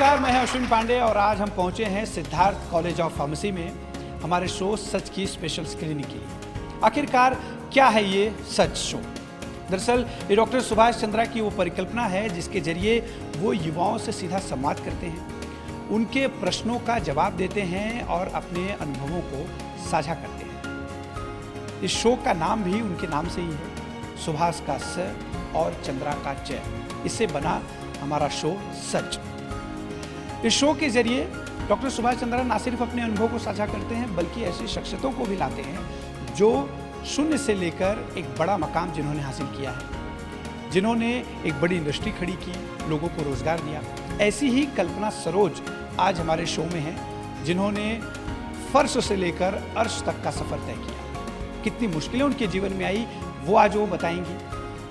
नमस्कार, मैं अश्विन पांडे और आज हम पहुंचे हैं सिद्धार्थ कॉलेज ऑफ फार्मेसी में हमारे शो सच की स्पेशल स्क्रीनिंग के लिए। आखिरकार क्या है ये सच शो? दरअसल ये डॉक्टर सुभाष चंद्रा की वो परिकल्पना है जिसके जरिए वो युवाओं से सीधा संवाद करते हैं, उनके प्रश्नों का जवाब देते हैं और अपने अनुभवों को साझा करते हैं। इस शो का नाम भी उनके नाम से ही है, सुभाष का स और चंद्रा का च। इससे बना हमारा शो सच। इस शो के जरिए डॉक्टर सुभाष चंद्रा न सिर्फ अपने अनुभव को साझा करते हैं बल्कि ऐसी शख्सियतों को भी लाते हैं जो शून्य से लेकर एक बड़ा मकाम जिन्होंने हासिल किया है, जिन्होंने एक बड़ी इंडस्ट्री खड़ी की, लोगों को रोजगार दिया। ऐसी ही कल्पना सरोज आज हमारे शो में है, जिन्होंने फर्श से लेकर अर्श तक का सफर तय किया। कितनी मुश्किलें उनके जीवन में आई वो आज वो बताएंगी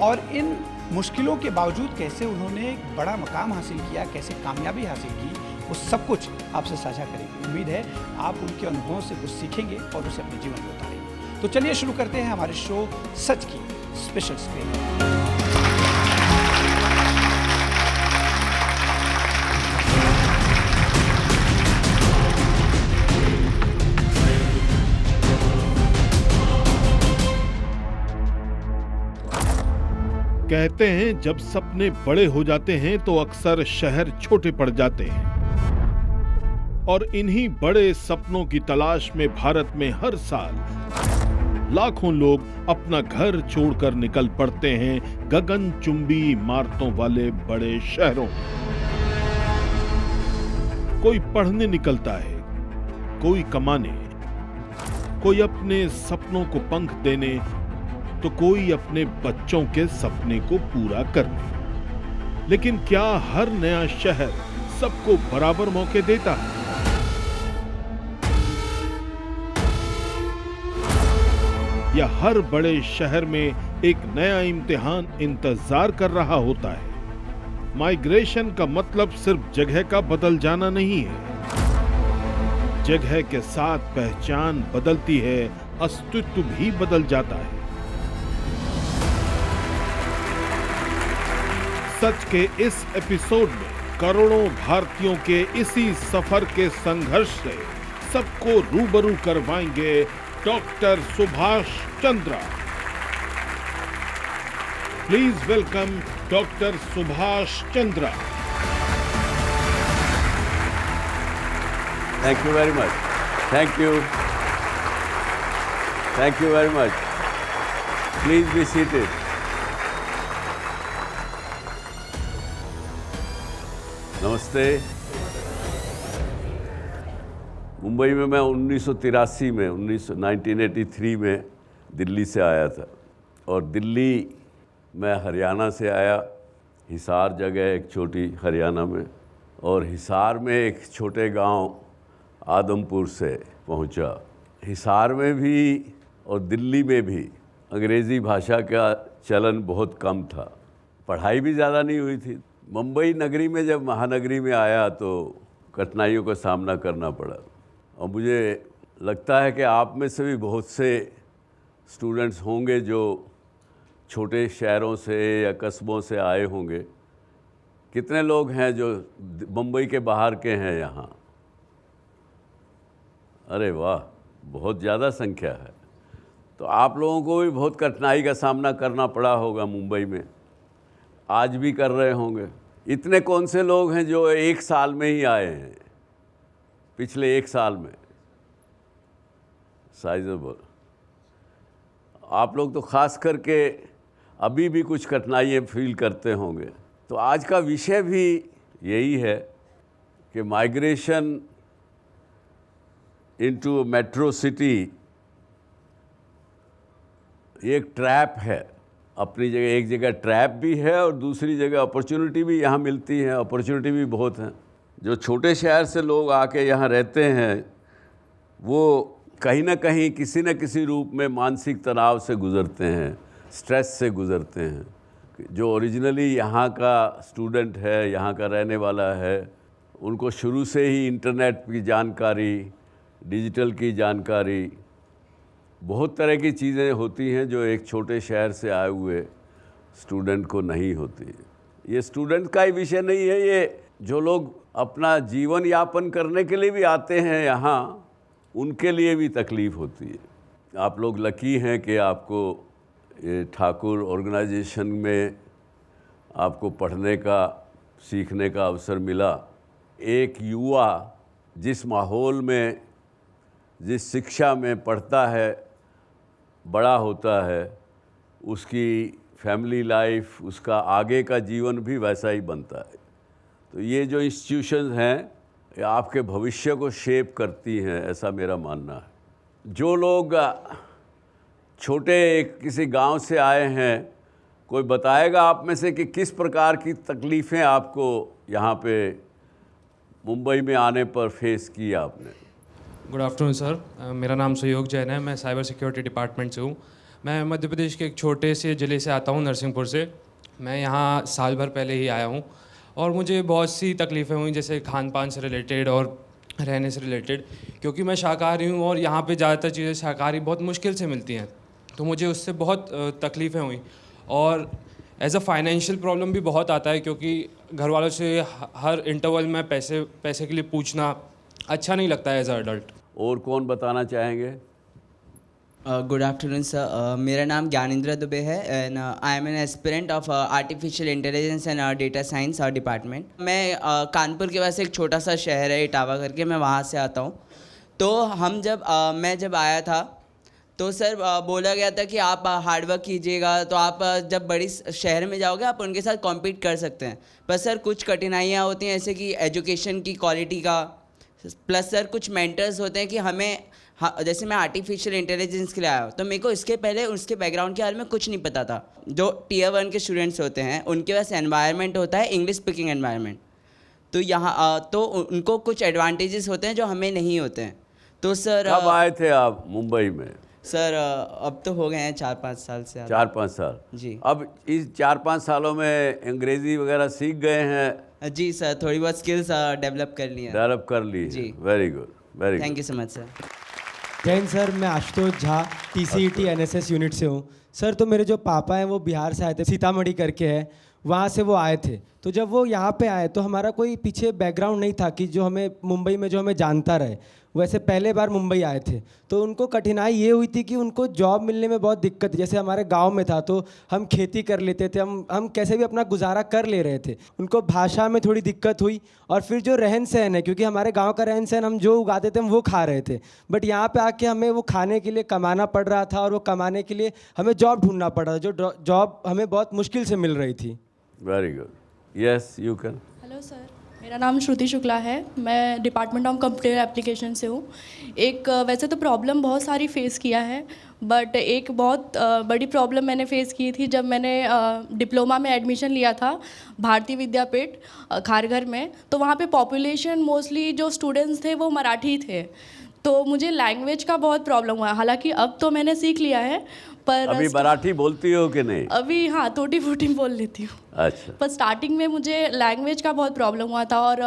और इन मुश्किलों के बावजूद कैसे उन्होंने एक बड़ा मकाम हासिल किया, कैसे कामयाबी हासिल की, वो सब कुछ आपसे साझा करेंगे। उम्मीद है आप उनके अनुभवों से कुछ सीखेंगे और उसे अपने जीवन में उतारेंगे। तो चलिए शुरू करते हैं हमारे शो सच की स्पेशल स्क्रीनिंग। कहते हैं जब सपने बड़े हो जाते हैं तो अक्सर शहर छोटे पड़ जाते हैं और इन्हीं बड़े सपनों की तलाश में भारत में हर साल लाखों लोग अपना घर छोड़कर निकल पड़ते हैं गगनचुंबी इमारतों वाले बड़े शहरों में। कोई पढ़ने निकलता है, कोई कमाने, कोई अपने सपनों को पंख देने, तो कोई अपने बच्चों के सपने को पूरा करने। लेकिन क्या हर नया शहर सबको बराबर मौके देता है? या हर बड़े शहर में एक नया इम्तिहान इंतजार कर रहा होता है? माइग्रेशन का मतलब सिर्फ जगह का बदल जाना नहीं है। जगह के साथ पहचान बदलती है, अस्तित्व भी बदल जाता है। सच के इस एपिसोड में करोड़ों भारतीयों के इसी सफर के संघर्ष से सबको रूबरू करवाएंगे doctor Subhash Chandra. Please welcome doctor Subhash Chandra. Thank you very much. Thank you very much. Please be seated. नमस्ते। मुंबई में मैं 1983 में 1983 में दिल्ली से आया था और दिल्ली मैं हरियाणा से आया। हिसार जगह एक छोटी हरियाणा में, और हिसार में एक छोटे गांव आदमपुर से पहुंचा। हिसार में भी और दिल्ली में भी अंग्रेज़ी भाषा का चलन बहुत कम था, पढ़ाई भी ज़्यादा नहीं हुई थी। मुंबई नगरी में जब महानगरी में आया तो कठिनाइयों का सामना करना पड़ा। और मुझे लगता है कि आप में से भी बहुत से स्टूडेंट्स होंगे जो छोटे शहरों से या कस्बों से आए होंगे। कितने लोग हैं जो मुंबई के बाहर के हैं यहाँ? अरे वाह, बहुत ज़्यादा संख्या है। तो आप लोगों को भी बहुत कठिनाई का सामना करना पड़ा होगा मुंबई में, आज भी कर रहे होंगे। इतने कौन से लोग हैं जो एक साल में ही आए हैं, पिछले एक साल में? साइजेबल। आप लोग तो खास करके अभी भी कुछ कठिनाइयाँ फील करते होंगे। तो आज का विषय भी यही है कि माइग्रेशन इनटू मेट्रो सिटी एक ट्रैप है। अपनी जगह एक जगह ट्रैप भी है और दूसरी जगह अपॉर्चुनिटी भी यहाँ मिलती है। अपॉर्चुनिटी भी बहुत हैं। जो छोटे शहर से लोग आके यहाँ रहते हैं वो कहीं ना कहीं किसी न किसी रूप में मानसिक तनाव से गुज़रते हैं, स्ट्रेस से गुज़रते हैं। जो ओरिजिनली यहाँ का स्टूडेंट है, यहाँ का रहने वाला है, उनको शुरू से ही इंटरनेट की जानकारी, डिजिटल की जानकारी, बहुत तरह की चीज़ें होती हैं जो एक छोटे शहर से आए हुए स्टूडेंट को नहीं होती। ये स्टूडेंट का ही विषय नहीं है, ये जो लोग अपना जीवन यापन करने के लिए भी आते हैं यहाँ, उनके लिए भी तकलीफ़ होती है। आप लोग लकी हैं कि आपको ये ठाकुर ऑर्गेनाइजेशन में आपको पढ़ने का, सीखने का अवसर मिला। एक युवा जिस माहौल में, जिस शिक्षा में पढ़ता है, बड़ा होता है, उसकी फैमिली लाइफ, उसका आगे का जीवन भी वैसा ही बनता है। तो ये जो इंस्टीट्यूशंस हैं, ये आपके भविष्य को शेप करती हैं, ऐसा मेरा मानना है। जो लोग छोटे किसी गांव से आए हैं, कोई बताएगा आप में से कि किस प्रकार की तकलीफ़ें आपको यहाँ पे मुंबई में आने पर फेस की आपने? गुड आफ्टरनून सर, मेरा नाम सहयोग जैन है। मैं साइबर सिक्योरिटी डिपार्टमेंट से हूँ। मैं मध्य प्रदेश के एक छोटे से ज़िले से आता हूँ, नरसिंहपुर से। मैं यहाँ साल भर पहले ही आया हूँ और मुझे बहुत सी तकलीफ़ें हुई, जैसे खान पान से रिलेटेड और रहने से रिलेटेड, क्योंकि मैं शाकाहारी हूँ और यहाँ पे ज़्यादातर चीज़ें शाकाहारी बहुत मुश्किल से मिलती हैं, तो मुझे उससे बहुत तकलीफ़ें हुई। और एज अ फाइनेंशियल प्रॉब्लम भी बहुत आता है, क्योंकि घर वालों से हर इंटरवल में पैसे के लिए पूछना अच्छा नहीं लगता है एज अ अडल्ट। और कौन बताना चाहेंगे? गुड आफ्टरनून सर, मेरा नाम ज्ञानेंद्र दुबे है and I am an aspirant of artificial intelligence and data science department. मैं कानपुर के पास एक छोटा सा शहर है इटावा करके, मैं वहाँ से आता हूँ। तो मैं जब आया था तो सर बोला गया था कि आप हार्डवर्क कीजिएगा तो आप जब बड़ी शहर में जाओगे आप उनके साथ कॉम्पीट कर सकते हैं। पर सर कुछ कठिनाइयाँ होती हैं, जैसे कि एजुकेशन की क्वालिटी का, प्लस सर कुछ मेंटर्स होते हैं कि हमें जैसे मैं आर्टिफिशियल इंटेलिजेंस के लिए आया हूँ, तो मेरे को इसके पहले उसके बैकग्राउंड के बारे में कुछ नहीं पता था। जो टियर 1 के स्टूडेंट्स होते हैं उनके पास एनवायरनमेंट होता है इंग्लिश स्पीकिंग एनवायरनमेंट, तो यहाँ तो उनको कुछ एडवांटेजेस होते हैं जो हमें नहीं होते हैं। तो सर कब आए थे आप मुंबई में? सर अब तो हो गए हैं 4-5 साल से। 4-5 साल जी। अब इस 4-5 सालों में अंग्रेज़ी वगैरह सीख गए हैं? जी सर, थोड़ी बहुत स्किल्स डेवलप कर ली है। डेवलप कर ली? जी। Very good, very good. Thank you so much sir. Jain sir, मैं Ashutosh Jha TCET NSS unit से हूँ। सर तो मेरे जो पापा हैं वो बिहार से आए थे, सीतामढ़ी करके है, वहाँ से वो आए थे। तो जब वो यहाँ पे आए तो हमारा कोई पीछे बैकग्राउंड नहीं था कि जो हमें मुंबई में जो हमें जानता रहे। वैसे पहले बार मुंबई आए थे तो उनको कठिनाई ये हुई थी कि उनको जॉब मिलने में बहुत दिक्कत थी। जैसे हमारे गांव में था तो हम खेती कर लेते थे, हम कैसे भी अपना गुजारा कर ले रहे थे। उनको भाषा में थोड़ी दिक्कत हुई और फिर जो रहन सहन है, क्योंकि हमारे गांव का रहन सहन हम जो उगाते थे हम वो खा रहे थे, बट यहाँ पे आके हमें वो खाने के लिए कमाना पड़ रहा था और वो कमाने के लिए हमें जॉब ढूंढना पड़ रहा था, जो जॉब हमें बहुत मुश्किल से मिल रही थी। Very good, yes you can. Hello sir, मेरा नाम श्रुति शुक्ला है। मैं डिपार्टमेंट ऑफ कंप्यूटर एप्लीकेशन से हूँ। वैसे तो प्रॉब्लम बहुत सारी फेस किया है, बट एक बहुत बड़ी प्रॉब्लम मैंने फेस की थी जब मैंने डिप्लोमा में एडमिशन लिया था भारतीय विद्यापीठ खारघर में। तो वहाँ पे पॉपुलेशन मोस्टली जो स्टूडेंट्स थे वो मराठी थे, तो मुझे लैंग्वेज का बहुत प्रॉब्लम हुआ। हालांकि अब तो मैंने सीख लिया है, पर अभी मराठी बोलती हो कि नहीं? अभी हाँ, टूटी फूटी बोल लेती हूँ। अच्छा। पर स्टार्टिंग में मुझे लैंग्वेज का बहुत प्रॉब्लम हुआ था और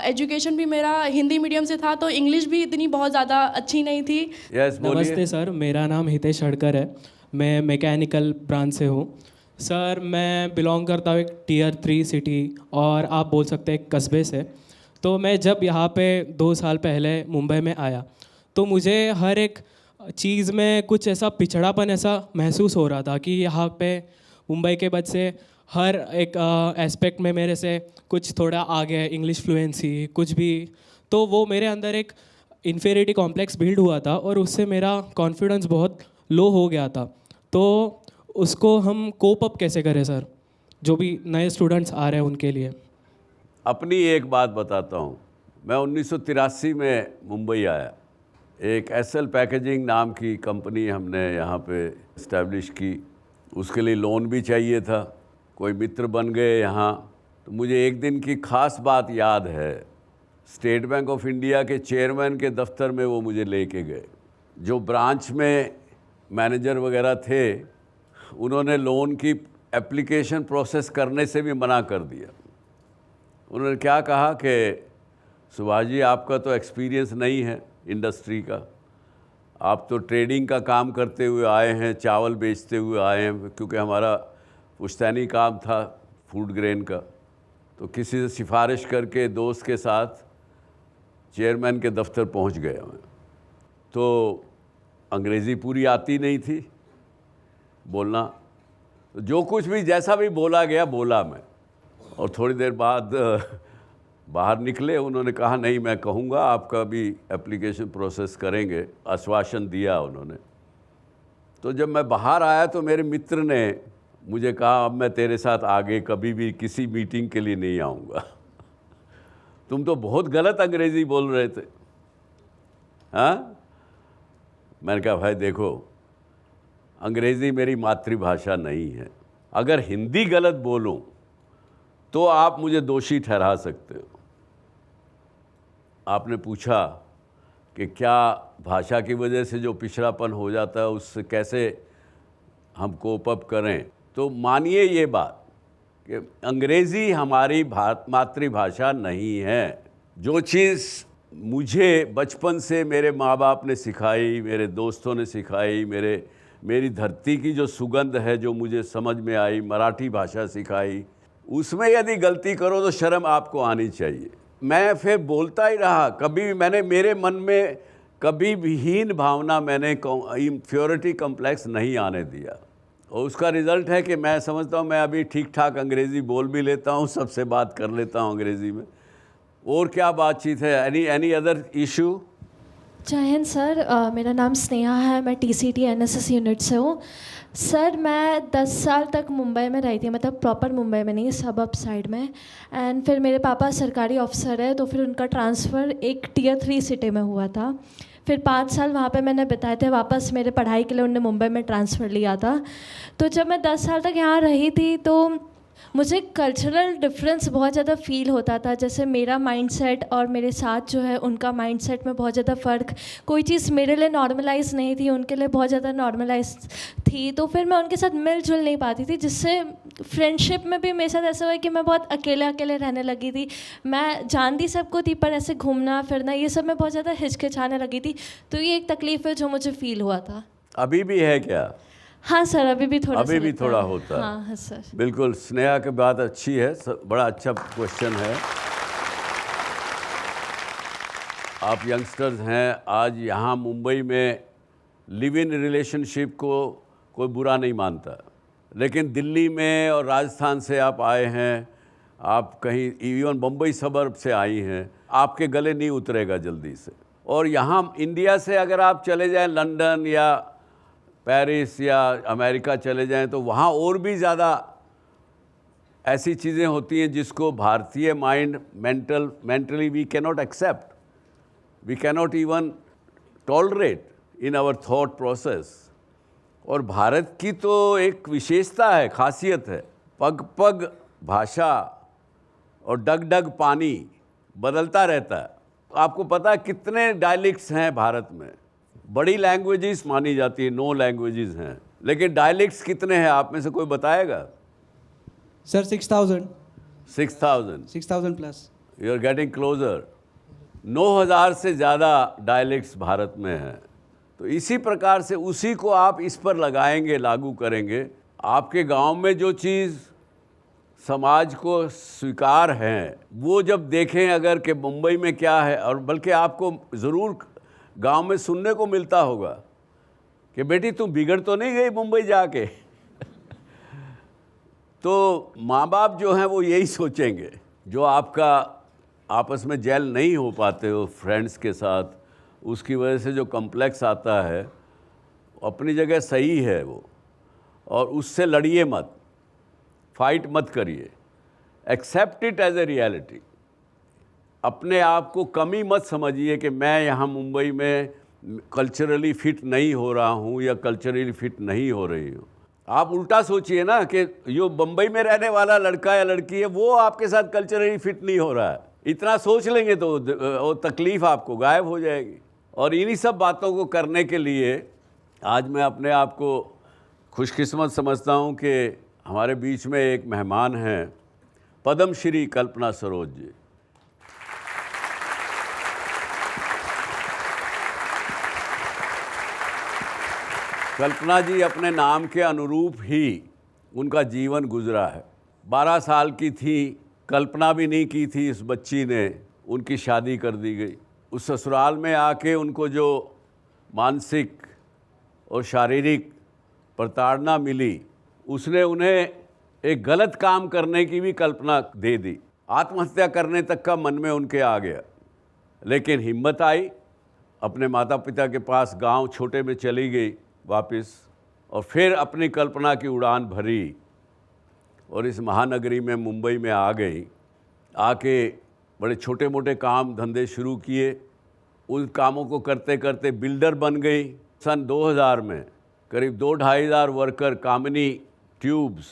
एजुकेशन भी मेरा हिंदी मीडियम से था, तो इंग्लिश भी इतनी बहुत ज़्यादा अच्छी नहीं थी। यस बोलिए। नमस्ते सर, मेरा नाम हितेश हड़कर है। मैं मैकेनिकल ब्रांच से हूँ। सर मैं बिलोंग करता हूँ एक टियर 3 सिटी और आप बोल सकते हैं एक कस्बे से। तो मैं जब यहाँ पे 2 साल पहले मुंबई में आया तो मुझे हर एक चीज़ में कुछ ऐसा पिछड़ापन ऐसा महसूस हो रहा था कि यहाँ पे मुंबई के बच्चे हर एक एस्पेक्ट में मेरे से कुछ थोड़ा आगे है, इंग्लिश फ्लुएंसी कुछ भी, तो वो मेरे अंदर एक इन्फीरियरिटी कॉम्प्लेक्स बिल्ड हुआ था और उससे मेरा कॉन्फिडेंस बहुत लो हो गया था। तो उसको हम कोप अप कैसे करें सर, जो भी नए स्टूडेंट्स आ रहे हैं उनके लिए? अपनी एक बात बताता हूँ। मैं 1983 में मुंबई आया। एक SL पैकेजिंग नाम की कंपनी हमने यहाँ पे इस्टेब्लिश की। उसके लिए लोन भी चाहिए था। कोई मित्र बन गए यहाँ। तो मुझे एक दिन की ख़ास बात याद है। स्टेट बैंक ऑफ इंडिया के चेयरमैन के दफ्तर में वो मुझे लेके गए। जो ब्रांच में मैनेजर वगैरह थे उन्होंने लोन की एप्लीकेशन प्रोसेस करने से भी मना कर दिया। उन्होंने क्या कहा कि सुभाष जी, आपका तो एक्सपीरियंस नहीं है इंडस्ट्री का, आप तो ट्रेडिंग का काम करते हुए आए हैं, चावल बेचते हुए आए हैं, क्योंकि हमारा पुश्तैनी काम था फूड ग्रेन का। तो किसी से सिफारिश करके दोस्त के साथ चेयरमैन के दफ्तर पहुंच गया मैं। तो अंग्रेज़ी पूरी आती नहीं थी बोलना, तो जो कुछ भी जैसा भी बोला गया बोला मैं। और थोड़ी देर बाद बाहर निकले, उन्होंने कहा नहीं मैं कहूँगा, आपका भी एप्लीकेशन प्रोसेस करेंगे, आश्वासन दिया उन्होंने। तो जब मैं बाहर आया तो मेरे मित्र ने मुझे कहा अब मैं तेरे साथ आगे कभी भी किसी मीटिंग के लिए नहीं आऊँगा, तुम तो बहुत गलत अंग्रेज़ी बोल रहे थे। हाँ, मैंने कहा भाई देखो, अंग्रेज़ी मेरी मातृभाषा नहीं है, अगर हिंदी गलत बोलूं तो आप मुझे दोषी ठहरा सकते हो। आपने पूछा कि क्या भाषा की वजह से जो पिछड़ापन हो जाता है उससे कैसे हम कोप अप करें, तो मानिए ये बात कि अंग्रेज़ी हमारी मातृभाषा नहीं है। जो चीज़ मुझे बचपन से मेरे माँ बाप ने सिखाई, मेरे दोस्तों ने सिखाई, मेरी धरती की जो सुगंध है जो मुझे समझ में आई, मराठी भाषा सिखाई, उसमें यदि गलती करो तो शर्म आपको आनी चाहिए। मैं फिर बोलता ही रहा, कभी मैंने मेरे मन में कभी भी हीन भावना, मैंने इंफीरियरिटी कम्प्लेक्स नहीं आने दिया। और उसका रिज़ल्ट है कि मैं समझता हूँ मैं अभी ठीक ठाक अंग्रेज़ी बोल भी लेता हूँ, सबसे बात कर लेता हूँ अंग्रेज़ी में। और क्या बातचीत है? Any other issue? जय हिंद सर, मेरा नाम स्नेहा है, मैं TCT NSS यूनिट से हूँ। सर मैं 10 साल तक मुंबई में रही थी, मतलब प्रॉपर मुंबई में नहीं, सबअब साइड में। एंड फिर मेरे पापा सरकारी ऑफिसर है, तो फिर उनका ट्रांसफ़र एक Tier 3 सिटी में हुआ था। फिर 5 साल वहाँ पे मैंने बिताए थे, वापस मेरे पढ़ाई के लिए उन्होंने मुंबई में ट्रांसफ़र लिया था। तो जब मैं 10 साल तक यहाँ रही थी तो मुझे कल्चरल डिफरेंस बहुत ज़्यादा फ़ील होता था। जैसे मेरा माइंडसेट और मेरे साथ जो है उनका माइंडसेट में बहुत ज़्यादा फ़र्क, कोई चीज़ मेरे लिए नॉर्मलाइज नहीं थी, उनके लिए बहुत ज़्यादा नॉर्मलाइज थी। तो फिर मैं उनके साथ मिलजुल नहीं पाती थी, जिससे फ्रेंडशिप में भी मेरे साथ ऐसा हुआ कि मैं बहुत अकेले अकेले रहने लगी थी। मैं जानती सबको थी, पर ऐसे घूमना फिरना ये सब में बहुत ज़्यादा हिचकिचाने लगी थी। तो ये एक तकलीफ़ है जो मुझे फ़ील हुआ था। अभी भी है क्या? हाँ सर, अभी भी थोड़ा होता है। हाँ सर, बिल्कुल, स्नेहा की बात अच्छी है, बड़ा अच्छा क्वेश्चन है। आप यंगस्टर्स हैं, आज यहाँ मुंबई में लिव इन रिलेशनशिप को कोई बुरा नहीं मानता, लेकिन दिल्ली में और राजस्थान से आप आए हैं, आप कहीं इवन बम्बई सबर्ब से आई हैं, आपके गले नहीं उतरेगा जल्दी से। और यहाँ इंडिया से अगर आप चले जाएं लंदन या पेरिस या अमेरिका चले जाएं तो वहाँ और भी ज़्यादा ऐसी चीज़ें होती हैं जिसको भारतीय mind mentally we cannot accept, we cannot even tolerate in our thought process. और भारत की तो एक विशेषता है, खासियत है, पग पग भाषा और डग डग पानी बदलता रहता है। आपको पता है कितने डायलेक्ट्स हैं भारत में? बड़ी लैंग्वेजेस मानी जाती है, 9 लैंग्वेजेस हैं, लेकिन डायलेक्ट्स कितने हैं? आप में से कोई बताएगा? Sir 6000 6000 plus. You are getting closer. 9000 से ज़्यादा डायलेक्ट्स भारत में हैं। तो इसी प्रकार से उसी को आप इस पर लगाएंगे, लागू करेंगे, आपके गांव में जो चीज़ समाज को स्वीकार है वो जब देखें अगर कि मुंबई में क्या है, और बल्कि आपको ज़रूर गांव में सुनने को मिलता होगा कि बेटी तुम बिगड़ तो नहीं गई मुंबई जाके। तो माँ बाप जो हैं वो यही सोचेंगे। जो आपका आपस में जेल नहीं हो पाते हो फ्रेंड्स के साथ, उसकी वजह से जो कॉम्प्लेक्स आता है, अपनी जगह सही है वो, और उससे लड़िए मत, फाइट मत करिए, accept it as a reality. अपने आप को कमी मत समझिए कि मैं यहाँ मुंबई में कल्चरली फिट नहीं हो रहा हूँ या कल्चरली फिट नहीं हो रही हूँ। आप उल्टा सोचिए ना कि जो बम्बई में रहने वाला लड़का या लड़की है वो आपके साथ कल्चरली फिट नहीं हो रहा है। इतना सोच लेंगे तो वो तकलीफ़ आपको गायब हो जाएगी। और इन्हीं सब बातों को करने के लिए आज मैं अपने आप को खुशकिस्मत समझता हूँ कि हमारे बीच में एक मेहमान हैं, पद्मश्री कल्पना सरोज जी। कल्पना जी अपने नाम के अनुरूप ही उनका जीवन गुजरा है। 12 साल की थी कल्पना भी नहीं की थी इस बच्ची ने, उनकी शादी कर दी गई। उस ससुराल में आके उनको जो मानसिक और शारीरिक प्रताड़ना मिली, उसने उन्हें एक गलत काम करने की भी कल्पना दे दी। आत्महत्या करने तक का मन में उनके आ गया, लेकिन हिम्मत आई, अपने माता पिता के पास गांव छोटे में चली गई वापस, और फिर अपनी कल्पना की उड़ान भरी और इस महानगरी में, मुंबई में आ गई। आके बड़े छोटे मोटे काम धंधे शुरू किए। उन कामों को करते करते बिल्डर बन गई। सन 2000 में करीब 2-2.5 हज़ार वर्कर कामिनी ट्यूब्स,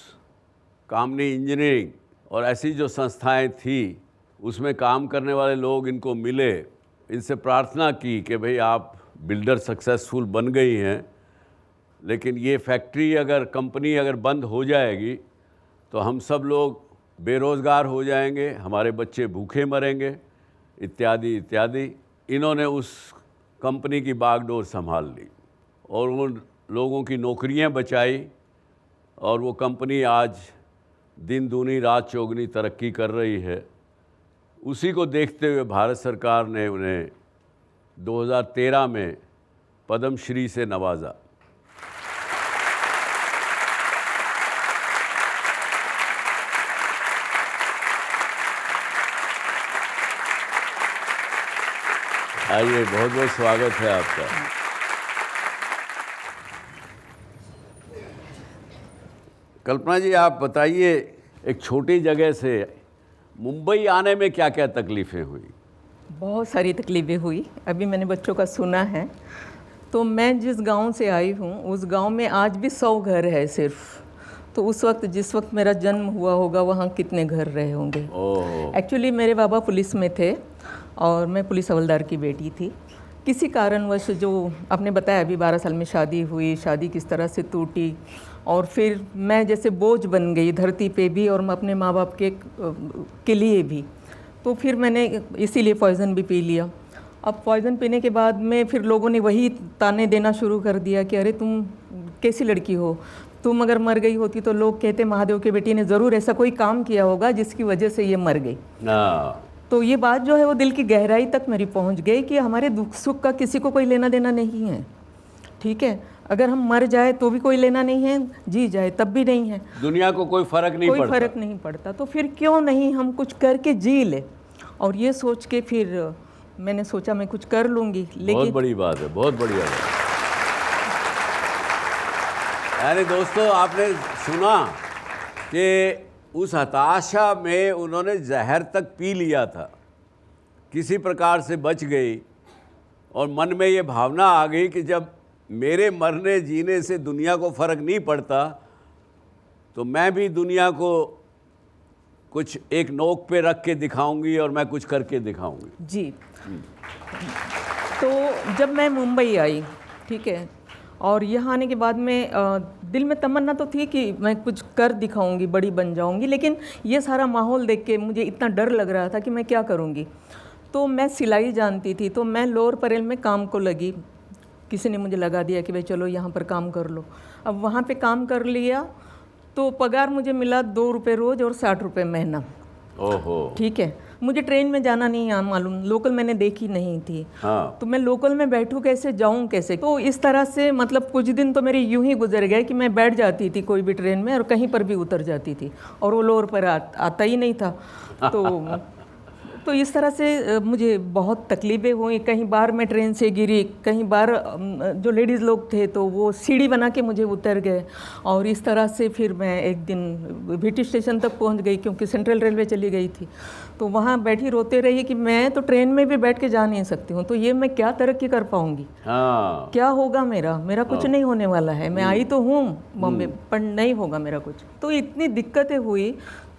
कामिनी इंजीनियरिंग और ऐसी जो संस्थाएं थी, उसमें काम करने वाले लोग इनको मिले, इनसे प्रार्थना की कि भाई आप बिल्डर सक्सेसफुल बन गई हैं, लेकिन ये फैक्ट्री अगर, कंपनी अगर बंद हो जाएगी तो हम सब लोग बेरोज़गार हो जाएंगे, हमारे बच्चे भूखे मरेंगे, इत्यादि इत्यादि। इन्होंने उस कंपनी की बागडोर संभाल ली और उन लोगों की नौकरियां बचाई, और वो कंपनी आज दिन दूनी रात चौगनी तरक्की कर रही है। उसी को देखते हुए भारत सरकार ने उन्हें 2013 में पद्म श्री से नवाजा। आइए, बहुत बहुत स्वागत है आपका। कल्पना जी, आप बताइए, एक छोटी जगह से मुंबई आने में क्या क्या तकलीफ़ें हुई? बहुत सारी तकलीफ़ें हुई। अभी मैंने बच्चों का सुना है। तो मैं जिस गांव से आई हूँ, उस गांव में आज भी 100 घर है सिर्फ। तो उस वक्त, जिस वक्त मेरा जन्म हुआ होगा, वहाँ कितने घर रहे होंगे। एक्चुअली मेरे बाबा पुलिस में थे और मैं पुलिस हवलदार की बेटी थी। किसी कारणवश, जो आपने बताया, अभी 12 साल में शादी हुई, शादी किस तरह से टूटी, और फिर मैं जैसे बोझ बन गई धरती पे भी और मैं अपने माँ बाप के लिए भी। तो फिर मैंने इसीलिए पॉइज़न भी पी लिया। अब पॉइज़न पीने के बाद में फिर लोगों ने वही ताने देना शुरू कर दिया कि अरे तुम कैसी लड़की हो, तुम अगर मर गई होती तो लोग कहते महादेव की बेटी ने ज़रूर ऐसा कोई काम किया होगा जिसकी वजह से ये मर गई। तो ये बात जो है वो दिल की गहराई तक मेरी पहुंच गई कि हमारे दुख सुख का किसी को कोई लेना देना नहीं है। ठीक है, अगर हम मर जाए तो भी कोई लेना नहीं है, जी जाए तब भी नहीं है, दुनिया को कोई फर्क नहीं पड़ता। तो फिर क्यों नहीं हम कुछ करके जी ले। और ये सोच के फिर मैंने सोचा मैं कुछ कर लूँगी। लेकिन बहुत बड़ी बात है, बहुत बढ़िया बात। यानी दोस्तों, आपने सुना कि उस हताशा में उन्होंने जहर तक पी लिया था, किसी प्रकार से बच गई, और मन में ये भावना आ गई कि जब मेरे मरने जीने से दुनिया को फ़र्क नहीं पड़ता, तो मैं भी दुनिया को कुछ एक नोक पे रख के दिखाऊंगी और मैं कुछ करके दिखाऊंगी। जी। तो जब मैं मुंबई आई, ठीक है, और यहाँ आने के बाद में दिल में तमन्ना तो थी कि मैं कुछ कर दिखाऊंगी, बड़ी बन जाऊंगी, लेकिन ये सारा माहौल देख के मुझे इतना डर लग रहा था कि मैं क्या करूंगी। तो मैं सिलाई जानती थी, तो मैं लोअर परेल में काम को लगी। किसी ने मुझे लगा दिया कि भाई चलो यहाँ पर काम कर लो। अब वहाँ पे काम कर लिया तो पगार मुझे मिला 2 रुपये रोज़ और 60 रुपये महीना। ओहो। ठीक है, मुझे ट्रेन में जाना नहीं मालूम, लोकल मैंने देखी नहीं थी। हाँ। तो मैं लोकल में बैठूं कैसे, जाऊं कैसे। तो इस तरह से मतलब कुछ दिन तो मेरे यूं ही गुजर गए कि मैं बैठ जाती थी कोई भी ट्रेन में और कहीं पर भी उतर जाती थी, और वो लोअर पर आता ही नहीं था। तो इस तरह से मुझे बहुत तकलीफ़ें हुई। कहीं बार मैं ट्रेन से गिरी, कहीं बार जो लेडीज़ लोग थे तो वो सीढ़ी बना के मुझे उतर गए, और इस तरह से फिर मैं एक दिन VT स्टेशन तक पहुंच गई, क्योंकि सेंट्रल रेलवे चली गई थी। तो वहाँ बैठी रोते रही कि मैं तो ट्रेन में भी बैठ के जा नहीं सकती हूँ, तो ये मैं क्या तरक्की कर पाऊँगी। क्या होगा मेरा कुछ नहीं होने वाला है। मैं आई तो हूँ बॉम्बे, पर नहीं होगा मेरा कुछ। तो इतनी दिक्कतें हुई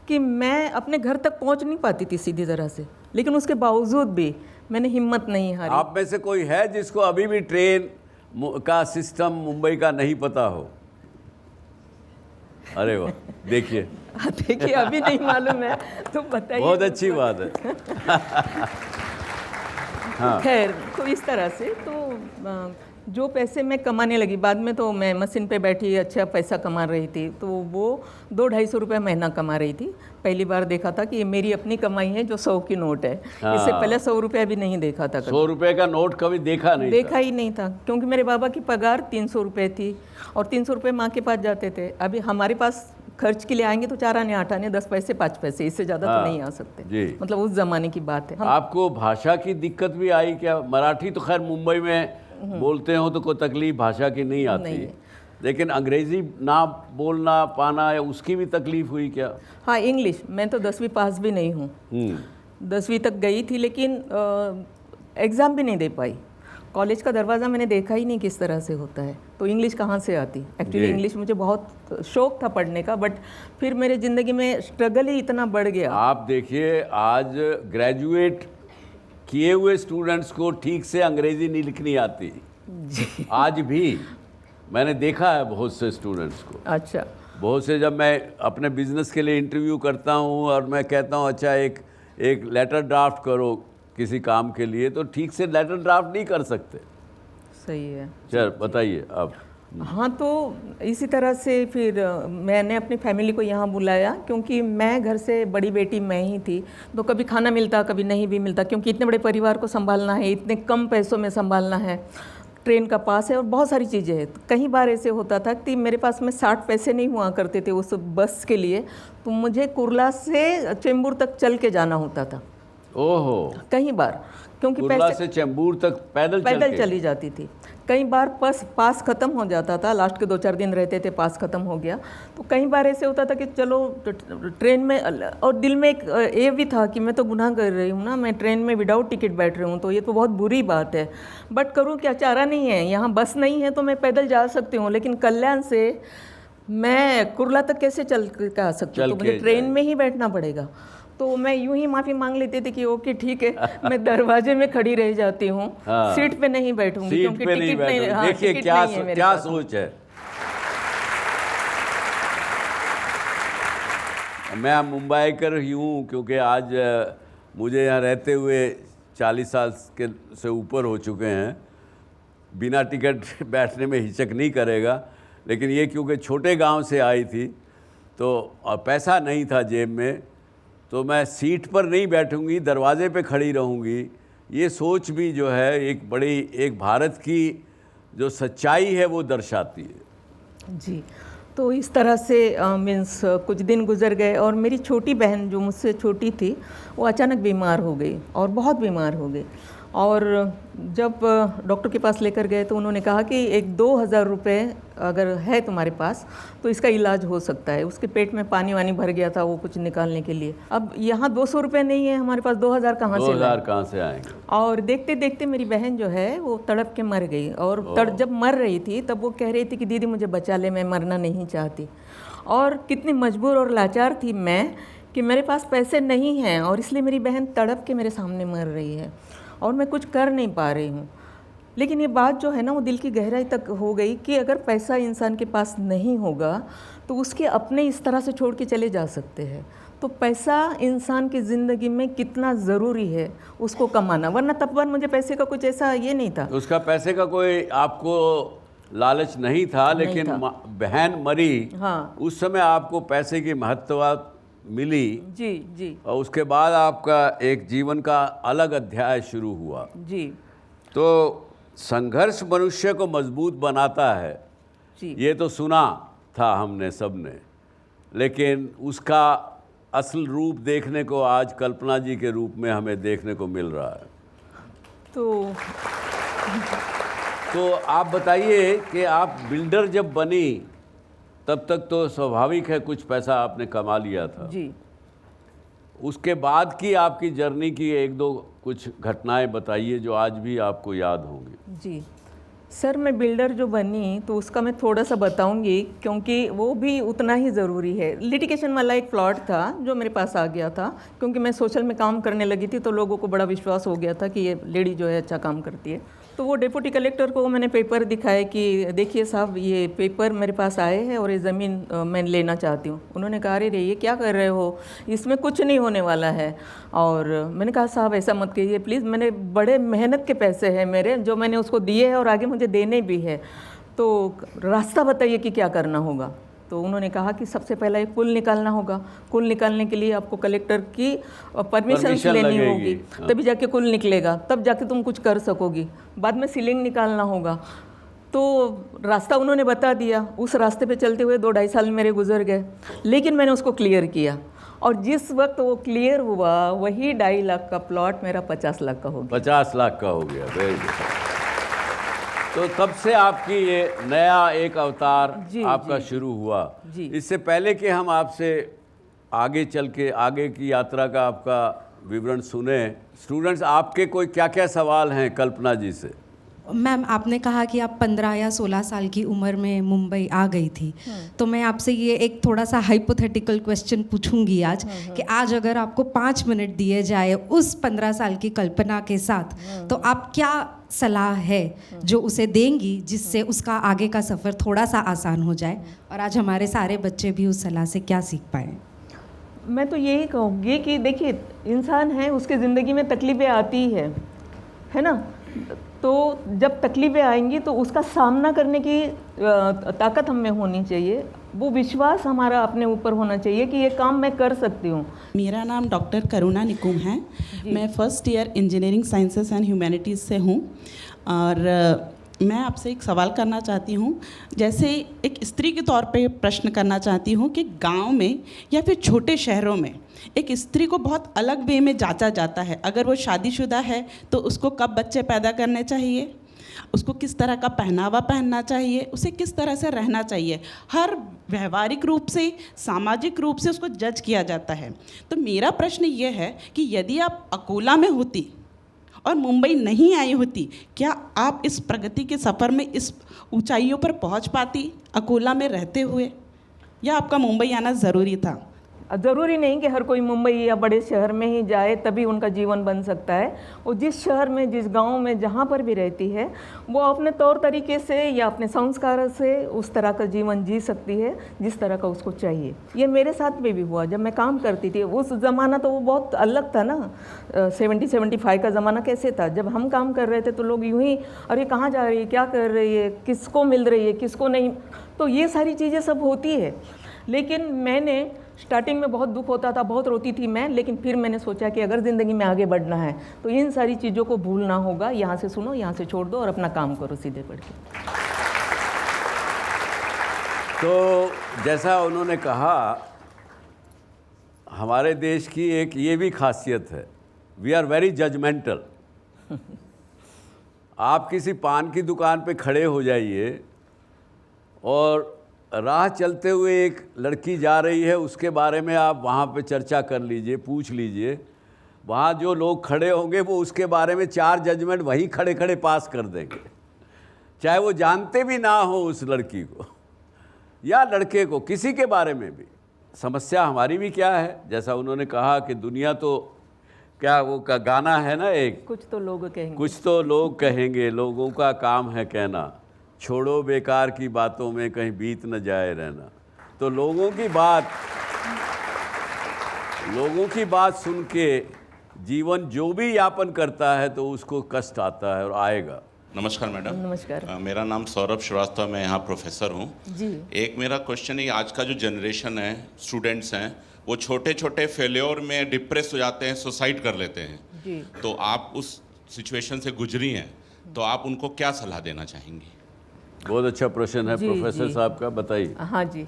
कि मैं अपने घर तक पहुंच नहीं पाती थी सीधी तरह से, लेकिन उसके बावजूद भी मैंने हिम्मत नहीं हारी। आप में से कोई है जिसको अभी भी ट्रेन का सिस्टम मुंबई का नहीं पता हो? अरे वाह, देखिए देखिए, अभी नहीं मालूम है तो बताइए। बहुत अच्छी बात है। हाँ। खैर, तो इस तरह से तो जो पैसे मैं कमाने लगी, बाद में तो मैं मशीन पे बैठी अच्छा पैसा कमा रही थी, तो वो 200-250 रुपये महीना कमा रही थी। पहली बार देखा था कि ये मेरी अपनी कमाई है जो 100 की नोट है। इससे पहले 100 रुपया भी नहीं देखा था। 100 रुपये का नोट कभी देखा नहीं देखा ही नहीं था, क्योंकि मेरे बाबा की पगार 300 रुपये थी और 300 रुपये माँ के पास जाते थे। अभी हमारे पास खर्च के लिए आएंगे तो 4 आने 8 आने 10 पैसे 5 पैसे, इससे ज़्यादा तो नहीं आ सकते जी। मतलब उस ज़माने की बात है। आपको भाषा की दिक्कत भी आई क्या? मराठी तो खैर मुंबई में बोलते हो तो कोई तकलीफ भाषा की नहीं आती, लेकिन अंग्रेजी ना बोलना पाना या उसकी भी तकलीफ हुई क्या? हाँ, इंग्लिश मैं तो 10वीं पास भी नहीं हूँ। 10वीं तक गई थी लेकिन एग्ज़ाम भी नहीं दे पाई। कॉलेज का दरवाज़ा मैंने देखा ही नहीं किस तरह से होता है, तो इंग्लिश कहाँ से आती। एक्चुअली इंग्लिश मुझे बहुत शौक था पढ़ने का, बट फिर मेरे ज़िंदगी में स्ट्रगल ही इतना बढ़ गया। आप देखिए, आज ग्रेजुएट किए हुए स्टूडेंट्स को ठीक से अंग्रेजी नहीं लिखनी आती आज भी। मैंने देखा है बहुत से स्टूडेंट्स को। अच्छा। बहुत से, जब मैं अपने बिजनेस के लिए इंटरव्यू करता हूँ और मैं कहता हूँ अच्छा एक लेटर ड्राफ्ट करो किसी काम के लिए, तो ठीक से लेटर ड्राफ्ट नहीं कर सकते। सही है। चल बताइए आप। हाँ, तो इसी तरह से फिर मैंने अपनी फैमिली को यहाँ बुलाया, क्योंकि मैं घर से बड़ी बेटी मैं ही थी, तो कभी खाना मिलता कभी नहीं भी मिलता, क्योंकि इतने बड़े परिवार को संभालना है, इतने कम पैसों में संभालना है, ट्रेन का पास है और बहुत सारी चीज़ें हैं। तो कई बार ऐसे होता था कि मेरे पास में 60 पैसे नहीं हुआ करते थे उस बस के लिए, तो मुझे कुर्ला से चेंबूर तक चल के जाना होता था। ओहो। कई बार, क्योंकि कुर्ला से चेंबूर तक पैदल चली जाती थी। कई बार पास ख़त्म हो जाता था, लास्ट के 2-4 दिन रहते थे, पास ख़त्म हो गया, तो कई बार ऐसे होता था कि चलो ट्रेन में, और दिल में एक ये भी था कि मैं तो गुनाह कर रही हूँ ना, मैं ट्रेन में विदाउट टिकट बैठ रही हूँ, तो ये तो बहुत बुरी बात है, बट करूँ क्या, चारा नहीं है, यहाँ बस नहीं है तो मैं पैदल जा सकती हूँ, लेकिन कल्याण से मैं कुर्ला तक कैसे चल के आ सकती हूँ, तो मुझे ट्रेन में ही बैठना पड़ेगा। तो मैं यूं ही माफ़ी मांग लेती थी कि ओके ठीक है, मैं दरवाजे में खड़ी रह जाती हूँ, सीट पे नहीं बैठूंगी, क्योंकि टिकट नहीं। देखिए क्या सोच है। मैं मुंबई कर ही हूँ, क्योंकि आज मुझे यहाँ रहते हुए 40 साल के से ऊपर हो चुके हैं। बिना टिकट बैठने में हिचक नहीं करेगा, लेकिन ये क्योंकि छोटे गांव से आई थी तो पैसा नहीं था जेब में, तो मैं सीट पर नहीं बैठूंगी, दरवाजे पे खड़ी रहूंगी। ये सोच भी जो है एक भारत की जो सच्चाई है वो दर्शाती है। जी, तो इस तरह से मीन्स कुछ दिन गुजर गए और मेरी छोटी बहन जो मुझसे छोटी थी वो अचानक बीमार हो गई और बहुत बीमार हो गई, और जब डॉक्टर के पास लेकर गए तो उन्होंने कहा कि 2,000 रुपये अगर है तुम्हारे पास तो इसका इलाज हो सकता है। उसके पेट में पानी वानी भर गया था वो कुछ निकालने के लिए। अब यहाँ 200 रुपये नहीं है हमारे पास, 2,000 कहाँ से आएंगे। और देखते देखते मेरी बहन जो है वो तड़प के मर गई, और जब मर रही थी तब वो कह रही थी कि दीदी मुझे बचा ले, मैं मरना नहीं चाहती। और कितनी मजबूर और लाचार थी मैं कि मेरे पास पैसे नहीं हैं और इसलिए मेरी बहन तड़प के मेरे सामने मर रही है और मैं कुछ कर नहीं पा रही हूँ। लेकिन ये बात जो है ना वो दिल की गहराई तक हो गई कि अगर पैसा इंसान के पास नहीं होगा तो उसके अपने इस तरह से छोड़ के चले जा सकते हैं। तो पैसा इंसान की ज़िंदगी में कितना ज़रूरी है उसको कमाना, वरना तब पर मुझे पैसे का कुछ ऐसा ये नहीं था। उसका पैसे का कोई आपको लालच नहीं था, लेकिन बहन मरी, हाँ, उस समय आपको पैसे की महत्व मिली। जी जी। और उसके बाद आपका एक जीवन का अलग अध्याय शुरू हुआ। जी। तो संघर्ष मनुष्य को मजबूत बनाता है जी। ये तो सुना था हमने सबने, लेकिन उसका असल रूप देखने को आज कल्पना जी के रूप में हमें देखने को मिल रहा है। तो आप बताइए कि आप बिल्डर जब बनी तब तक तो स्वाभाविक है कुछ पैसा आपने कमा लिया था जी। उसके बाद की आपकी जर्नी की 1-2 कुछ घटनाएं बताइए जो आज भी आपको याद होंगी। जी सर, मैं बिल्डर जो बनी तो उसका मैं थोड़ा सा बताऊंगी, क्योंकि वो भी उतना ही ज़रूरी है। लिटिगेशन वाला एक प्लॉट था जो मेरे पास आ गया था, क्योंकि मैं सोशल में काम करने लगी थी तो लोगों को बड़ा विश्वास हो गया था कि ये लेडी जो है अच्छा काम करती है। तो वो डिप्टी कलेक्टर को मैंने पेपर दिखाए कि देखिए साहब, ये पेपर मेरे पास आए हैं और ये ज़मीन मैं लेना चाहती हूँ। उन्होंने कहा अरे ये क्या कर रहे हो, इसमें कुछ नहीं होने वाला है। और मैंने कहा साहब ऐसा मत कीजिए प्लीज़, मैंने बड़े मेहनत के पैसे हैं मेरे, जो मैंने उसको दिए हैं और आगे मुझे देने भी है, तो रास्ता बताइए कि क्या करना होगा। तो उन्होंने कहा कि सबसे पहला एक पुल निकालना होगा। पुल निकालने के लिए आपको कलेक्टर की परमिशन लेनी होगी, तभी जाके पुल निकलेगा, तब जाके तुम कुछ कर सकोगी। बाद में सीलिंग निकालना होगा। तो रास्ता उन्होंने बता दिया। उस रास्ते पे चलते हुए 2-2.5 साल मेरे गुजर गए, लेकिन मैंने उसको क्लियर किया। और जिस वक्त वो क्लियर हुआ, वही 2.5 लाख का प्लॉट मेरा 50 लाख का हो गया। 50 लाख का हो गया। Very good. तो तब से आपकी ये नया एक अवतार आपका शुरू हुआ। इससे पहले कि हम आपसे आगे चल के आगे की यात्रा का आपका विवरण सुने, स्टूडेंट्स आपके कोई क्या क्या सवाल हैं कल्पना जी से? मैम, आपने कहा कि आप 15 या 16 साल की उम्र में मुंबई आ गई थी, तो मैं आपसे ये एक थोड़ा सा हाइपोथेटिकल क्वेश्चन पूछूंगी आज कि आज अगर आपको 5 मिनट दिए जाए उस 15 साल की कल्पना के साथ, तो आप क्या सलाह है जो उसे देंगी जिससे उसका आगे का सफ़र थोड़ा सा आसान हो जाए और आज हमारे सारे बच्चे भी उस सलाह से क्या सीख पाएँ? मैं तो यही कहूँगी कि देखिए, इंसान है, उसकी ज़िंदगी में तकलीफ़ें आती है ना। तो जब तकलीफ़ें आएंगी तो उसका सामना करने की ताकत हम में होनी चाहिए। वो विश्वास हमारा अपने ऊपर होना चाहिए कि ये काम मैं कर सकती हूँ। मेरा नाम डॉक्टर करुणा निकुम है। मैं first year engineering sciences and humanities से हूँ और मैं आपसे एक सवाल करना चाहती हूँ। जैसे एक स्त्री के तौर पे प्रश्न करना चाहती हूँ कि गांव में या फिर छोटे शहरों में एक स्त्री को बहुत अलग वे में जांचा जाता है। अगर वो शादीशुदा है तो उसको कब बच्चे पैदा करने चाहिए, उसको किस तरह का पहनावा पहनना चाहिए, उसे किस तरह से रहना चाहिए, हर व्यवहारिक रूप से, सामाजिक रूप से उसको जज किया जाता है। तो मेरा प्रश्न ये है कि यदि आप अकोला में होती और मुंबई नहीं आई होती, क्या आप इस प्रगति के सफ़र में इस ऊंचाइयों पर पहुंच पाती अकोला में रहते हुए, या आपका मुंबई आना ज़रूरी था? ज़रूरी नहीं कि हर कोई मुंबई या बड़े शहर में ही जाए तभी उनका जीवन बन सकता है। वो जिस शहर में, जिस गांव में, जहाँ पर भी रहती है, वो अपने तौर तरीके से या अपने संस्कार से उस तरह का जीवन जी सकती है जिस तरह का उसको चाहिए। ये मेरे साथ में भी हुआ। जब मैं काम करती थी, उस ज़माना तो वो बहुत अलग था ना। 70-75 का ज़माना कैसे था? जब हम काम कर रहे थे तो लोग यूँ ही, अरे कहाँ जा रही है, क्या कर रही है, किसको मिल रही है, किसको नहीं। तो ये सारी चीज़ें सब होती है। लेकिन मैंने स्टार्टिंग में बहुत दुख होता था, बहुत रोती थी मैं, लेकिन फिर मैंने सोचा कि अगर ज़िंदगी में आगे बढ़ना है तो इन सारी चीज़ों को भूलना होगा। यहाँ से सुनो, यहाँ से छोड़ दो और अपना काम करो सीधे बढ़ के। तो जैसा उन्होंने कहा, हमारे देश की एक ये भी खासियत है, वी आर वेरी जजमेंटल। आप किसी पान की दुकान पे खड़े हो जाइए और राह चलते हुए एक लड़की जा रही है, उसके बारे में आप वहाँ पे चर्चा कर लीजिए, पूछ लीजिए। वहाँ जो लोग खड़े होंगे वो उसके बारे में 4 जजमेंट वहीं खड़े खड़े पास कर देंगे, चाहे वो जानते भी ना हो उस लड़की को या लड़के को, किसी के बारे में भी। समस्या हमारी भी क्या है, जैसा उन्होंने कहा कि दुनिया तो क्या, वो का गाना है ना एक, कुछ तो लोग कहेंगे, कुछ तो लोग कहेंगे, लोगों का काम है कहना, छोड़ो बेकार की बातों में कहीं बीत न जाए रहना। तो लोगों की बात सुन के जीवन जो भी यापन करता है तो उसको कष्ट आता है और आएगा। नमस्कार मैडम। नमस्कार। मेरा नाम सौरभ श्रीवास्तव, मैं यहाँ प्रोफेसर हूँ जी। एक मेरा क्वेश्चन है, आज का जो जनरेशन है, स्टूडेंट्स हैं, वो छोटे छोटे फेल्योर में डिप्रेस हो जाते हैं, सुसाइड कर लेते हैं जी। तो आप उस सिचुएशन से गुजरी हैं, तो आप उनको क्या सलाह देना चाहेंगी? बहुत अच्छा प्रश्न है प्रोफेसर साहब का, बताइए। हाँ जी।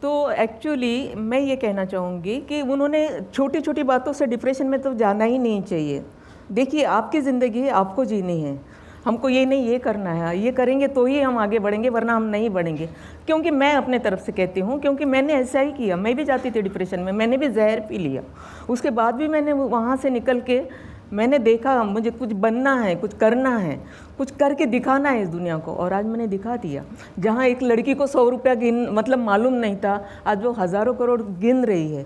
तो एक्चुअली मैं ये कहना चाहूँगी कि उन्होंने छोटी छोटी बातों से डिप्रेशन में तो जाना ही नहीं चाहिए। देखिए, आपकी ज़िंदगी आपको जीनी है, हमको ये नहीं ये करना है, ये करेंगे तो ही हम आगे बढ़ेंगे, वरना हम नहीं बढ़ेंगे। क्योंकि मैं अपने तरफ से कहती हूँ, क्योंकि मैंने ऐसा ही किया। मैं भी जाती थी डिप्रेशन में, मैंने भी जहर पी लिया, उसके बाद भी मैंने वहाँ से निकल के मैंने देखा मुझे कुछ बनना है, कुछ करना है, कुछ करके दिखाना है इस दुनिया को, और आज मैंने दिखा दिया। जहाँ एक लड़की को 100 रुपया मालूम नहीं था, आज वो हज़ारों करोड़ गिन रही है।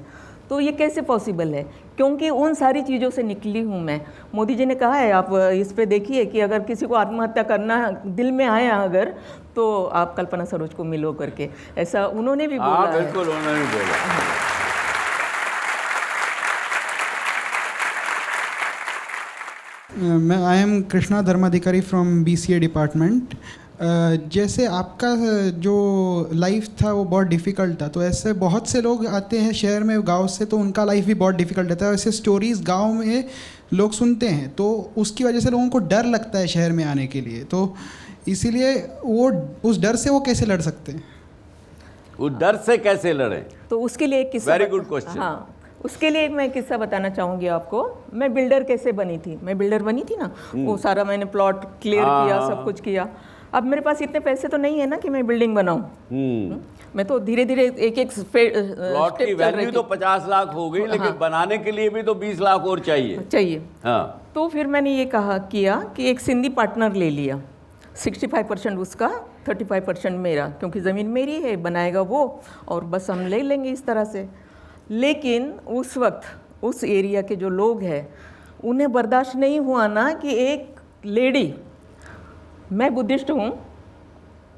तो ये कैसे पॉसिबल है? क्योंकि उन सारी चीज़ों से निकली हूँ मैं। मोदी जी ने कहा है, आप इस पे देखिए कि अगर किसी को आत्महत्या करना दिल में आया अगर, तो आप कल्पना सरोज को मिलो करके, ऐसा उन्होंने भी बोला है। बिल्कुल उन्होंने बोला। I am Krishna Dharmadhikari from BCA department. जैसे आपका जो लाइफ था वो बहुत डिफ़िकल्ट था, तो ऐसे बहुत से लोग आते हैं शहर में गांव से, तो उनका लाइफ भी बहुत डिफ़िकल्ट रहता है। ऐसे स्टोरीज़ गांव में लोग सुनते हैं, तो उसकी वजह से लोगों को डर लगता है शहर में आने के लिए। तो इसीलिए वो उस डर से वो कैसे लड़ सकते हैं? उस डर से कैसे लड़ें? तो उसके लिए एक किस्सा, वेरी गुड क्वेश्चन। हाँ, उसके लिए मैं किस्सा बताना चाहूँगी आपको। मैं बिल्डर कैसे बनी थी, मैं बिल्डर बनी थी ना, वो सारा मैंने प्लॉट क्लियर किया, सब कुछ किया। अब मेरे पास इतने पैसे तो नहीं है ना कि मैं बिल्डिंग बनाऊं। मैं तो धीरे धीरे एक एक प्लॉट की वैल्यू तो 50 लाख हो गई, लेकिन बनाने के लिए भी तो 20 लाख और चाहिए। हाँ। तो फिर मैंने ये किया कि एक सिंधी पार्टनर ले लिया, 65% उसका, 35% मेरा, क्योंकि ज़मीन मेरी है, बनाएगा वो और बस हम ले लेंगे इस तरह से। लेकिन उस वक्त उस एरिया के जो लोग हैं उन्हें बर्दाश्त नहीं हुआ ना कि एक लेडी, मैं बुद्धिस्ट हूँ,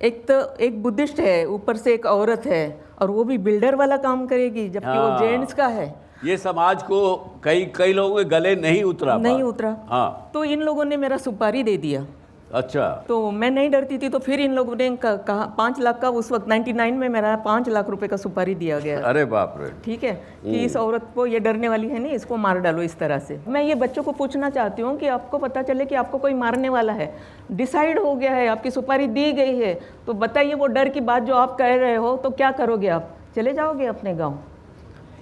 एक बुद्धिस्ट है, ऊपर से एक औरत है, और वो भी बिल्डर वाला काम करेगी, जबकि वो जेंट्स का है। ये समाज को कई लोगों के गले नहीं उतरा। हाँ। तो इन लोगों ने मेरा सुपारी दे दिया। अच्छा। तो मैं नहीं डरती थी, तो फिर इन लोगों ने कहा 5 लाख का, उस वक्त 99 में मेरा 5 लाख रुपए का सुपारी दिया गया। अरे बाप रे। ठीक है कि इस औरत को, ये डरने वाली है नहीं, इसको मार डालो इस तरह से। मैं ये बच्चों को पूछना चाहती हूँ कि आपको पता चले कि आपको कोई मारने वाला है, डिसाइड हो गया है, आपकी सुपारी दी गई है, तो बताइए वो डर की बात जो आप कह रहे हो, तो क्या करोगे आप? चले जाओगे अपने गाँव?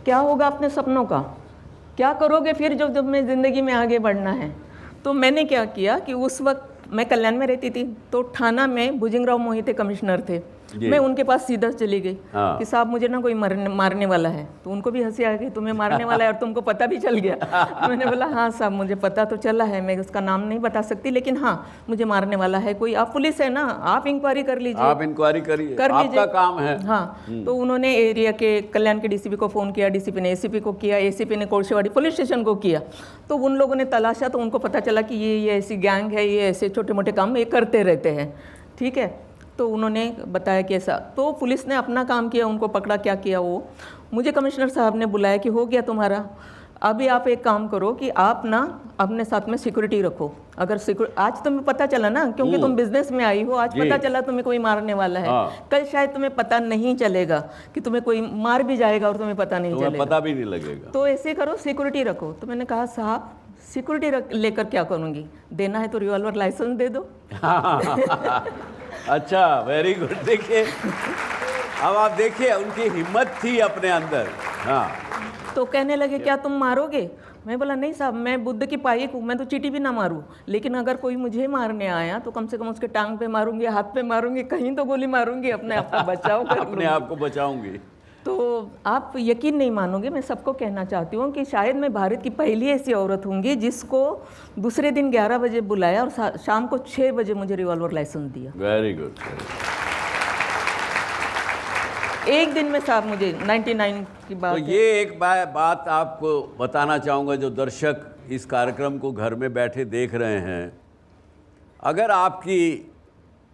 क्या होगा अपने सपनों का? क्या करोगे फिर जब मैं ज़िंदगी में आगे बढ़ना है? तो मैंने क्या किया कि उस वक्त मैं कल्याण में रहती थी, तो थाना में भुजंगराव मोहिते कमिश्नर थे, मैं उनके पास सीधा चली गई कि साहब मुझे ना कोई मारने वाला है। तो उनको भी हंसी आ गई, तुम्हें मारने वाला है और तुमको पता भी चल गया। तो मैंने बोला हाँ साहब, मुझे पता तो चला है, मैं उसका नाम नहीं बता सकती, लेकिन हाँ मुझे मारने वाला है कोई। आप पुलिस है ना, आप इंक्वायरी कर लीजिए। आप इंक्वायरी करिए, आपका काम है। हाँ। तो उन्होंने एरिया के कल्याण के DCP को फ़ोन किया, DCP ने ACP को किया, ACP ने कोर्सेवाड़ी पुलिस स्टेशन को किया। तो उन लोगों ने तलाशा, तो उनको पता चला कि ये ऐसी गैंग है, ये ऐसे छोटे मोटे काम ये करते रहते हैं। ठीक है, तो उन्होंने बताया कि ऐसा। तो पुलिस ने अपना काम किया, उनको पकड़ा। क्या किया वो, मुझे कमिश्नर साहब ने बुलाया कि हो गया तुम्हारा, अभी आप एक काम करो कि आप ना अपने साथ में सिक्योरिटी रखो। अगर आज तुम्हें पता चला ना, क्योंकि तुम बिजनेस में आई हो, आज पता चला तुम्हें कोई मारने वाला है, कल शायद तुम्हें पता नहीं चलेगा कि तुम्हें कोई मार भी जाएगा और तुम्हें पता नहीं चलेगा, पता भी नहीं लगेगा। तो ऐसे करो, सिक्योरिटी रखो। तो मैंने कहा साहब सिक्योरिटी लेकर क्या करूँगी, देना है तो रिवॉल्वर लाइसेंस दे दो। अच्छा, वेरी गुड। देखिए, अब आप देखिए उनकी हिम्मत थी अपने अंदर। हाँ। तो कहने लगे क्या तुम मारोगे? मैं बोला नहीं साहब, मैं बुद्ध की पायक हूँ, मैं तो चींटी भी ना मारूँ, लेकिन अगर कोई मुझे मारने आया तो कम से कम उसके टांग पे मारूंगी, हाथ पे मारूंगी, कहीं तो गोली मारूंगी, अपने आप को बचाओ अपने आप को बचाऊंगी। तो आप यकीन नहीं मानोगे, मैं सबको कहना चाहती हूँ कि शायद मैं भारत की पहली ऐसी औरत होंगी जिसको दूसरे दिन 11 बजे बुलाया और शाम को 6 बजे मुझे रिवॉल्वर लाइसेंस दिया। Very good. एक दिन में साहब मुझे 99 की बात। तो ये एक बात आपको बताना चाहूँगा, जो दर्शक इस कार्यक्रम को घर में बैठे देख रहे हैं, अगर आपकी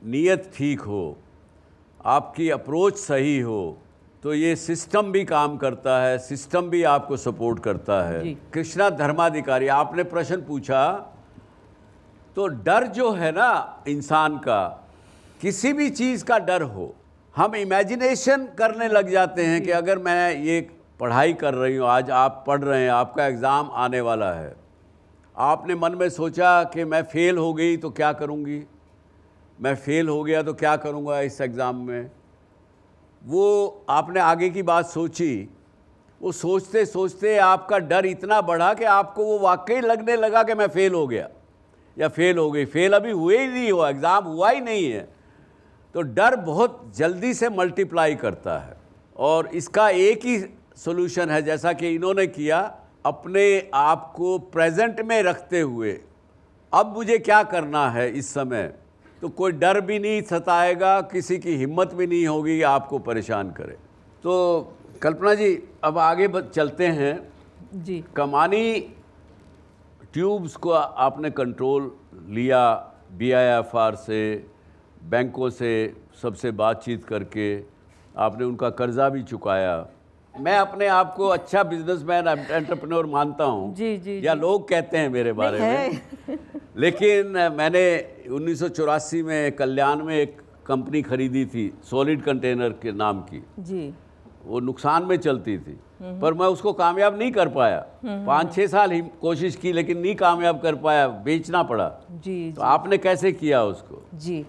नीयत ठीक हो, आपकी अप्रोच सही हो, तो ये सिस्टम भी काम करता है, सिस्टम भी आपको सपोर्ट करता है। कृष्णा धर्माधिकारी, आपने प्रश्न पूछा, तो डर जो है ना इंसान का, किसी भी चीज़ का डर हो, हम इमेजिनेशन करने लग जाते हैं कि अगर मैं ये पढ़ाई कर रही हूँ, आज आप पढ़ रहे हैं, आपका एग्ज़ाम आने वाला है, आपने मन में सोचा कि मैं फ़ेल हो गई तो क्या करूँगी, मैं फ़ेल हो गया तो क्या करूँगा इस एग्ज़ाम में। वो आपने आगे की बात सोची, वो सोचते सोचते आपका डर इतना बढ़ा कि आपको वो वाकई लगने लगा कि मैं फ़ेल हो गया या फ़ेल हो गई। फ़ेल अभी हुए ही नहीं हो, एग्ज़ाम हुआ ही नहीं है। तो डर बहुत जल्दी से मल्टीप्लाई करता है, और इसका एक ही सॉल्यूशन है, जैसा कि इन्होंने किया, अपने आप को प्रेजेंट में रखते हुए अब मुझे क्या करना है इस समय, तो कोई डर भी नहीं सताएगा, किसी की हिम्मत भी नहीं होगी आपको परेशान करे। तो कल्पना जी, अब आगे चलते हैं। जी। कमानी ट्यूब्स को आपने कंट्रोल लिया, BIFR से, बैंकों से, सबसे बातचीत करके आपने उनका कर्जा भी चुकाया। मैं अपने आप को अच्छा बिजनेसमैन, एंटरप्रेन्योर मानता हूँ, जी जी, या लोग कहते हैं मेरे बारे में। लेकिन मैंने 1984 में कल्याण में एक कंपनी खरीदी थी, सॉलिड कंटेनर के नाम की। जी। वो नुकसान में चलती थी, पर मैं उसको कामयाब नहीं कर पाया। 5-6 साल ही कोशिश की, लेकिन नहीं कामयाब कर पाया, बेचना पड़ा। जी। तो आपने कैसे किया उसको? जी,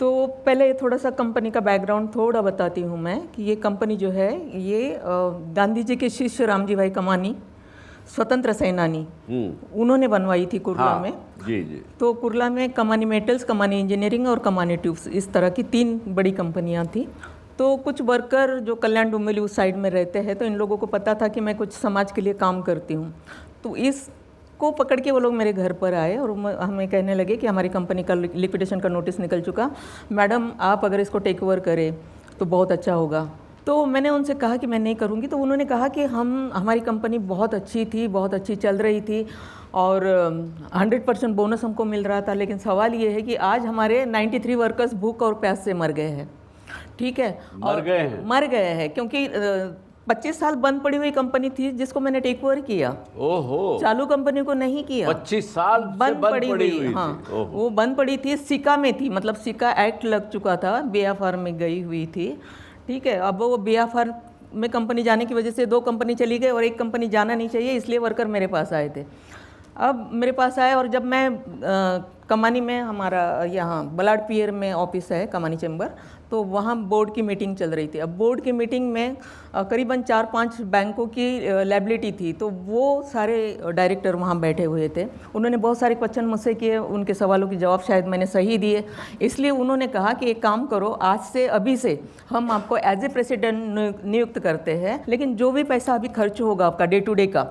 तो पहले थोड़ा सा कंपनी का बैकग्राउंड थोड़ा बताती हूँ मैं कि ये कंपनी जो है ये गांधी जी के शिष्य रामजी भाई कमानी, स्वतंत्र सेनानी, उन्होंने बनवाई थी कुर्ला में। जी जी। तो कुर्ला में कमानी मेटल्स, कमानी इंजीनियरिंग और कमानी ट्यूब्स, इस तरह की 3 बड़ी कंपनियां थी। तो कुछ वर्कर जो कल्याण डुम्बेली उस साइड में रहते हैं, तो इन लोगों को पता था कि मैं कुछ समाज के लिए काम करती हूँ। तो इसको पकड़ के वो लोग मेरे घर पर आए और हमें कहने लगे कि हमारी कंपनी का लिक्विडेशन का नोटिस निकल चुका, मैडम आप अगर इसको टेक ओवर करें तो बहुत अच्छा होगा। तो मैंने उनसे कहा कि मैं नहीं करूँगी। तो उन्होंने कहा कि हमारी कंपनी बहुत अच्छी थी, बहुत अच्छी चल रही थी और 100% बोनस हमको मिल रहा था, लेकिन सवाल ये है कि आज हमारे 93 वर्कर्स भूख और प्यास से मर गए हैं। ठीक है, मर गए हैं क्योंकि 25 साल बंद पड़ी हुई कंपनी थी जिसको मैंने टेक ओवर किया। ओहो। चालू कंपनी को नहीं किया। 25 साल बंद पड़ी हुई। हाँ, वो बंद पड़ी थी, सिका में थी, मतलब सिका एक्ट लग चुका था, BIFR में गई हुई थी। ठीक है, अब वो BIFR में कंपनी जाने की वजह से 2 कंपनी चली गई और एक कंपनी जाना नहीं चाहिए, इसलिए वर्कर मेरे पास आए थे। अब मेरे पास आए और जब मैं कमानी में, हमारा यहाँ बलाड पियर में ऑफिस है कमानी चैम्बर, तो वहाँ बोर्ड की मीटिंग चल रही थी। अब बोर्ड की मीटिंग में करीबन 4-5 बैंकों की लायबिलिटी थी, तो वो सारे डायरेक्टर वहाँ बैठे हुए थे। उन्होंने बहुत सारे क्वेश्चन मुझसे किए, उनके सवालों के जवाब शायद मैंने सही दिए, इसलिए उन्होंने कहा कि एक काम करो, आज से अभी से हम आपको एज ए प्रेसिडेंट नियुक्त करते हैं, लेकिन जो भी पैसा अभी खर्च होगा आपका डे टू डे का,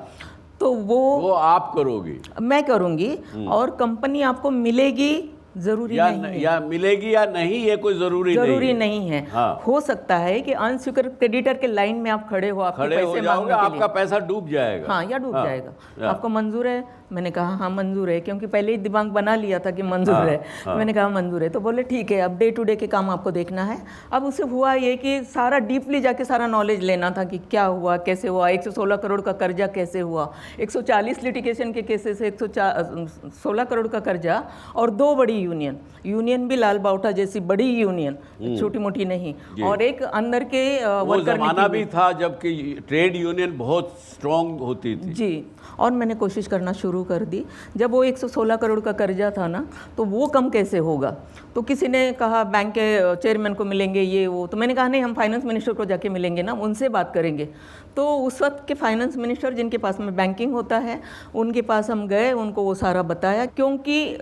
तो वो आप करोगी, मैं करूँगी, और कंपनी आपको मिलेगी जरूरी नहीं या मिलेगी या नहीं, ये कोई जरूरी नहीं है। हाँ। हो सकता है कि अनसिक्योर क्रेडिटर के लाइन में आप खड़े हो, आपके पैसे मांगने के लिए, आपका पैसा डूब जाएगा। हाँ, या डूब जाएगा। आपको मंजूर है? मैंने कहा हाँ मंजूर है, क्योंकि पहले ही दिमाग बना लिया था कि मंजूर है। मैंने कहा मंजूर है, तो बोले ठीक है, अब डे टू डे के काम आपको देखना है। अब उससे हुआ ये कि सारा डीपली जाके सारा नॉलेज लेना था कि क्या हुआ, कैसे हुआ, 116 करोड़ का कर्जा कैसे हुआ, 140 लिटिगेशन के केसेस से 116 करोड़ का कर्जा, और 2 बड़ी यूनियन भी लाल बाउटा जैसी बड़ी यूनियन, छोटी मोटी नहीं, और एक अंदर के वो जमाना भी था जबकि ट्रेड यूनियन बहुत स्ट्रांग होती थी। जी, और मैंने कोशिश करना शुरू कर दी। जब वो 116 करोड़ का कर्जा था ना, तो वो कम कैसे होगा? तो किसी ने कहा बैंक के चेयरमैन को मिलेंगे, ये वो, तो मैंने कहा नहीं, हम फाइनेंस मिनिस्टर को जाके मिलेंगे ना, उनसे बात करेंगे। तो उस वक्त के फाइनेंस मिनिस्टर जिनके पास में बैंकिंग होता है, उनके पास हम गए, उनको वो सारा बताया, क्योंकि